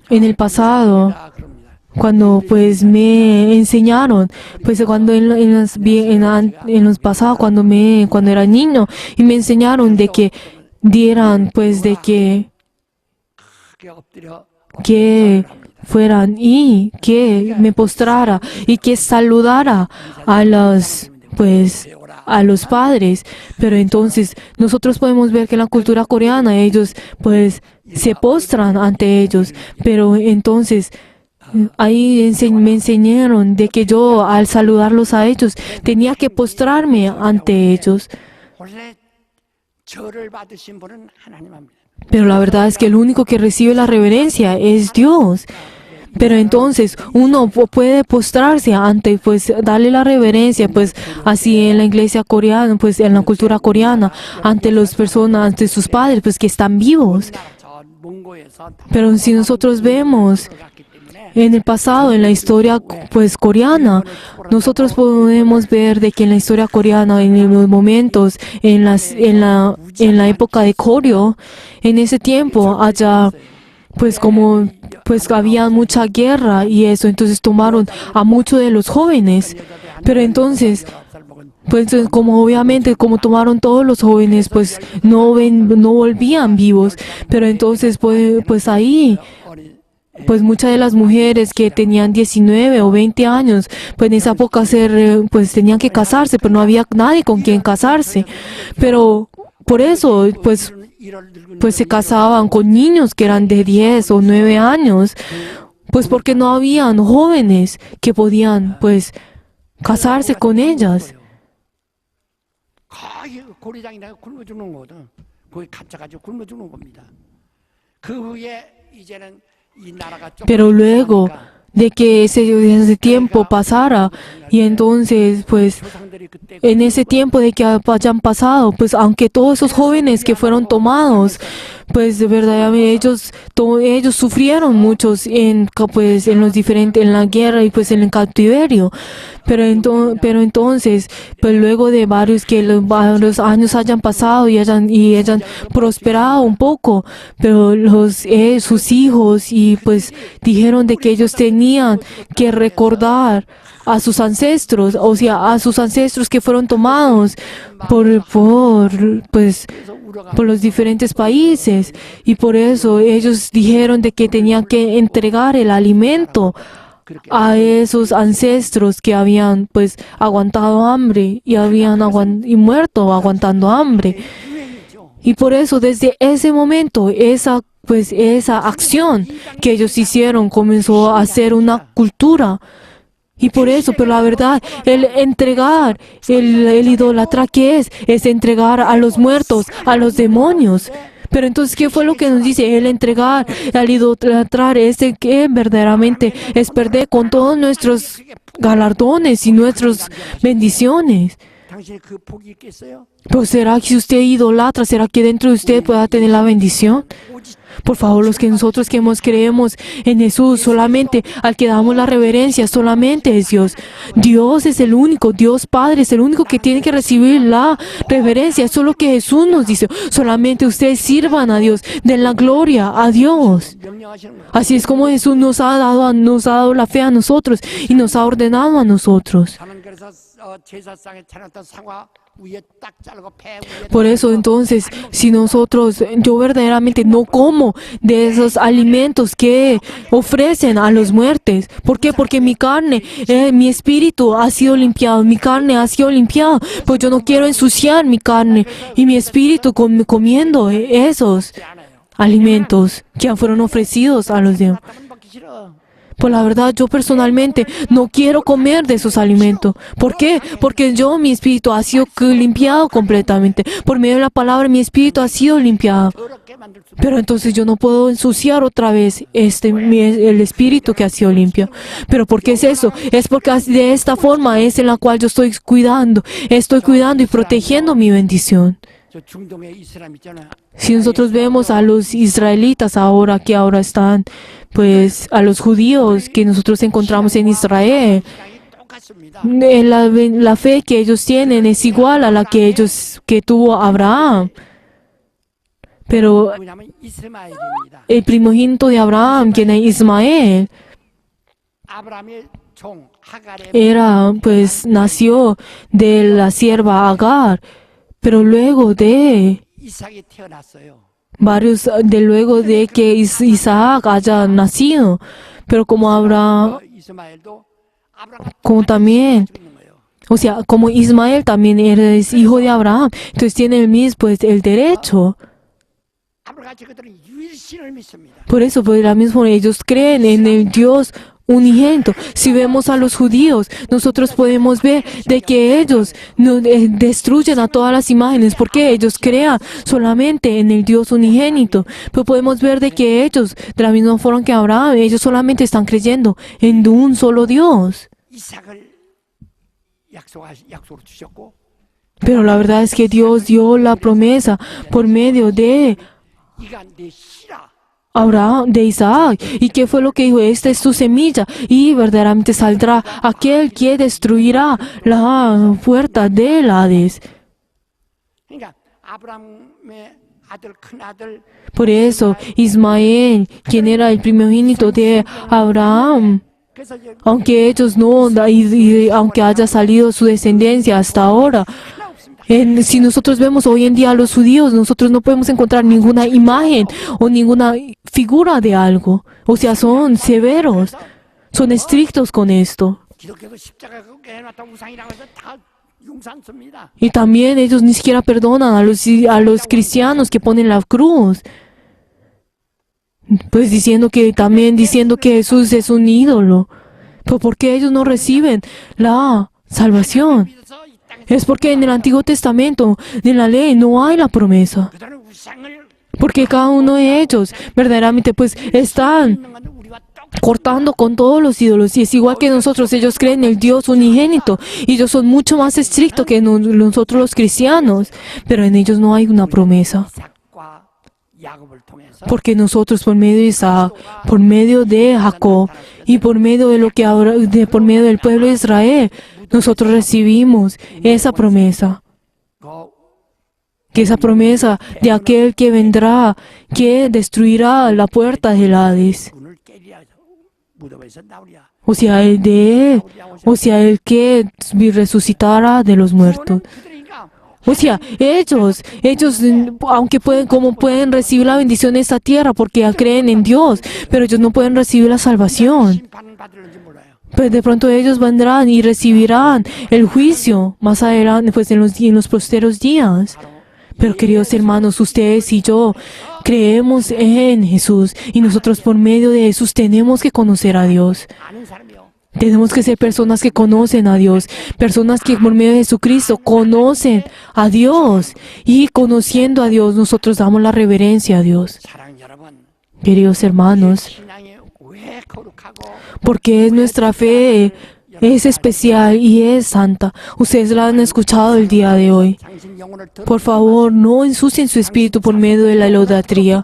다 그럽니다. cuando pues me enseñaron, pues cuando en los pasados, cuando era niño, y me enseñaron de que dieran, pues de 크게 엎드려 que fueran y que me postrara y que saludara a los padres. Pero entonces nosotros podemos ver que en la cultura coreana ellos pues se postran ante ellos, pero entonces ahí me enseñaron de que yo al saludarlos a ellos tenía que postrarme ante ellos. 원래 절을 받으신 분은 하나님입니다. Pero la verdad es que el único que recibe la reverencia es Dios. Pero entonces uno puede postrarse ante, pues darle la reverencia, pues así en la iglesia coreana, pues en la cultura coreana, ante las personas, ante sus padres, pues que están vivos. 저 몽고에서 Pero si nosotros vemos 갔기 때문에 en el pasado, en la historia pues coreana, nosotros podemos ver de que en la historia coreana, en los momentos, en la época de Koryo, en ese tiempo allá pues como pues había mucha guerra y eso, entonces tomaron a muchos de los jóvenes. Pero entonces, pues como obviamente como tomaron todos los jóvenes, pues no volvían vivos. Pero entonces pues ahí pues muchas de las mujeres que tenían 19 o 20 años, pues en esa época pues tenían que casarse, pero no había nadie con quien casarse. Pero por eso pues se casaban con niños que eran de 10 o 9 años, pues porque no habían jóvenes que podían pues casarse con ellas. 거의 고리장이나 굶어 죽는 거거든. 거기 갇혀가지고 굶어 죽는 겁니다. 그 후에 이제는 이 나라가 좀 Pero luego de que ese tiempo pasara y entonces pues 조상들이 그때 en ese tiempo de que hayan pasado, pues aunque todos esos jóvenes que fueron tomados, pues de verdad ellos sufrieron muchos en la guerra y pues en el cautiverio. Pero entonces, pues luego de varios años hayan pasado y hayan prosperado un poco, pero sus hijos y pues dijeron de que ellos tenían que recordar a sus ancestros, o sea, a sus ancestros que fueron tomados por los diferentes países, y por eso ellos dijeron de que tenían que entregar el alimento a esos ancestros que habían pues aguantado hambre y habían muerto aguantando hambre. Y por eso desde ese momento esa acción que ellos hicieron comenzó a ser una cultura. Y por eso, pero la verdad, el entregar, el idolatra, ¿qué es? Es entregar a los muertos, a los demonios. Pero entonces, ¿qué fue lo que nos dice? El entregar, el idolatrar, ese que verdaderamente es perder con todos nuestros galardones y nuestras bendiciones. 당신이 그 복이 있겠어요? Pero ¿será que si usted idolatra, será que dentro de usted pueda tener la bendición? Por favor, los que nosotros que creemos en Jesús, solamente al que damos la reverencia, solamente es Dios. Dios es el único, Dios Padre es el único que tiene que recibir la reverencia. Eso es lo que Jesús nos dice. Solamente ustedes sirvan a Dios, den la gloria a Dios. 명령하시는 거예요. Así es como Jesús nos ha dado la fe a nosotros y nos ha ordenado a nosotros. 저는 그래서 제사상에 차렸던 상화 위에 딱 자르고 배 위에 Por eso entonces, si yo verdaderamente no como de esos alimentos que ofrecen a los muertos. ¿Por qué? Porque mi carne, mi espíritu ha sido limpiado, mi carne ha sido limpiada. Pues yo no quiero ensuciar mi carne y mi espíritu comiendo esos alimentos que fueron ofrecidos a los demás. 땀은 먹기 싫어. Pues la verdad, yo personalmente no quiero comer de esos alimentos. ¿Por qué? Porque mi espíritu ha sido limpiado completamente. Por medio de la palabra, mi espíritu ha sido limpiado. 더럽게 만들 수 Pero entonces yo no puedo ensuciar otra vez el espíritu que ha sido limpio. ¿Pero por qué es eso? Es porque de esta forma es en la cual yo estoy cuidando y protegiendo mi bendición. 저 중동의 이슬람 있잖아. Si nosotros vemos a los israelitas ahora que ahora están, pues a los judíos que nosotros encontramos en Israel, 신앙이 똑같습니다. la fe que ellos tienen es igual a la que tuvo Abraham. Pero 뭐냐면 이스마엘입니다. el primogénito de Abraham, quien es Ismael, 아브라함의 종 하갈의 pues nació de la sierva Agar, pero luego de 이삭이 태어났어요. luego de que Isaac haya nacido, pero como Abraham, 이스마엘도 아브라함과 como también, 가지고 있는 거예요. o sea, como Ismael también es hijo de Abraham, entonces tiene el mismo, pues, el derecho. 아브라함 그들은 유일신을 믿습니다. Por eso, pues, la misma, ellos creen en el Dios unigénito. Si vemos a los judíos, nosotros podemos ver de que ellos no, destruyen a todas las imágenes porque ellos crean solamente en el Dios unigénito. Pero podemos ver de que ellos, de la misma forma que Abraham, ellos solamente están creyendo en un solo Dios. 이삭을 약속으로 주셨고 Pero la verdad es que Dios dio la promesa por medio de 이가 내 씨라. Abraham, de Isaac. ¿Y qué fue lo que dijo? Esta es tu semilla y verdaderamente saldrá aquel que destruirá la puerta del Hades. 그러니까 아브라함의 아들 큰 아들 Por eso, Ismael, quien era el primogénito de Abraham, 그래서 이제 aunque ellos no, aunque haya salido su descendencia hasta ahora, 하나 없습니다. si nosotros vemos hoy en día a los judíos, nosotros no podemos encontrar ninguna imagen o ninguna figura de algo. O sea, son severos, son estrictos con esto. 기독교도 십자가 그렇게 해놨다 우상이라고 해서 다 용산 씁니다. Y también ellos ni siquiera perdonan a los cristianos que ponen la cruz. Pues diciendo que Jesús es un ídolo. Pero ¿por qué ellos no reciben la salvación? 믿어서 이 땅에 Es porque en el Antiguo Testamento, en la ley, no hay la promesa. 그들은 우상을 Porque cada uno de ellos verdaderamente pues están 믿는 건 우리와 똑같은 cortando con todos los ídolos. Y es igual que nosotros, ellos creen en el Dios unigénito. Y ellos son mucho más estrictos que nosotros los cristianos. Pero en ellos no hay una promesa. 이삭과 야곱을 통해서 Porque nosotros por medio de Isaac, por medio de Jacob y por medio de por medio del pueblo de Israel, nosotros recibimos esa promesa. 그 Que esa promesa de aquel que vendrá, que destruirá la puerta del Hades. 문을 깨리라 해서 무덤에서 나오랴. O sea, el que resucitará de los muertos. 그거는 그들이니까 O sea, ellos, aunque pueden recibir la bendición de esta tierra porque ya creen en Dios, pero ellos no pueden recibir la salvación. 심판 받을는지 몰라요. Pues de pronto ellos vendrán y recibirán el juicio más adelante, pues en los posteros días. Pero queridos hermanos, ustedes y yo creemos en Jesús y nosotros por medio de Jesús tenemos que conocer a Dios. 아는 사람이요. Tenemos que ser personas que conocen a Dios, personas que por medio de Jesucristo conocen a Dios y conociendo a Dios nosotros damos la reverencia a Dios. 사랑 여러분, Queridos hermanos, 신앙이 왜 거룩하고 porque nuestra fe es especial y es santa. Ustedes la han escuchado el día de hoy. 당신 영혼을 Por favor, no ensucien su espíritu por medio de la idolatría.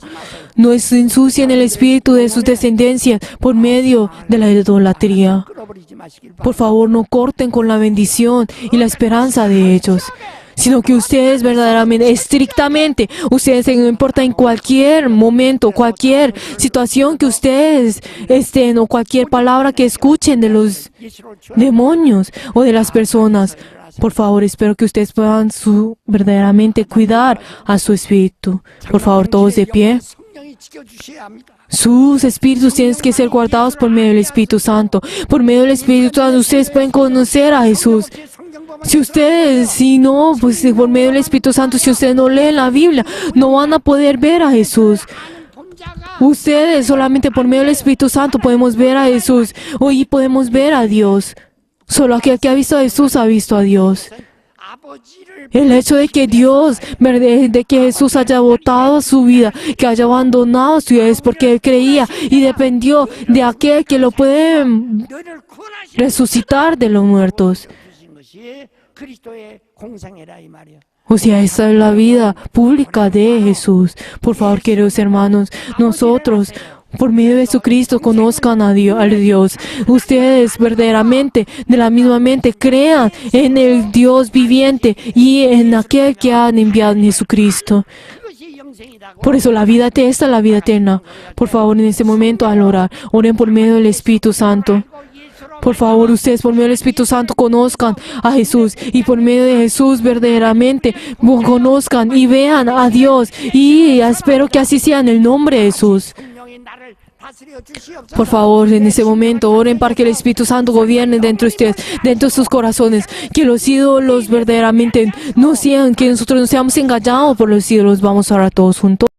No ensucien el espíritu de sus descendencias por medio de la idolatría. 끌어버리지 마시길 Por favor, no corten con la bendición y la esperanza de ellos, sino que ustedes verdaderamente, estrictamente, ustedes no importa en cualquier momento, cualquier situación que ustedes estén o cualquier palabra que escuchen de los 예수를 줘. demonios o de las personas. Por favor, espero que ustedes puedan verdaderamente cuidar a su espíritu. Por favor, todos de pie. 성령이 지켜주셔야 합니다. Sus espíritus tienen que ser guardados por medio del Espíritu Santo. Por medio del Espíritu Santo ustedes pueden conocer a Jesús. Si no, pues por medio del Espíritu Santo, si ustedes no leen la Biblia, no van a poder ver a Jesús. Ustedes solamente por medio del Espíritu Santo podemos ver a Jesús. Hoy podemos ver a Dios. Solo aquel que ha visto a Jesús ha visto a Dios. 아버지를 El hecho de que de que Jesús haya botado su vida, que haya abandonado su vida, es porque Él creía y dependió de aquel que lo puede 너를 구원하시는 resucitar de los muertos. 주신 것이 그리스도의 공생애라 이 말이야. O sea, esa es la vida pública de Jesús. Por favor, queridos hermanos, nosotros, por medio de Jesucristo, conozcan a Dios. Ustedes verdaderamente, de la misma mente, crean en el Dios viviente y en aquel que han enviado en Jesucristo. 그것이 영생이라고. Por eso la vida esta es la vida eterna. Por favor, en este momento al orar, oren por medio del Espíritu Santo. Por favor, ustedes por medio del Espíritu Santo conozcan a Jesús y por medio de Jesús verdaderamente conozcan y vean a Dios. Y espero que así sea en el nombre de Jesús. 성령이 나를 다스려 주시옵소서. Por favor, en ese momento oren para que el Espíritu Santo gobierne dentro de ustedes, dentro de sus corazones. Que los ídolos verdaderamente no sean, que nosotros no seamos engañados por los ídolos. Vamos a orar todos juntos.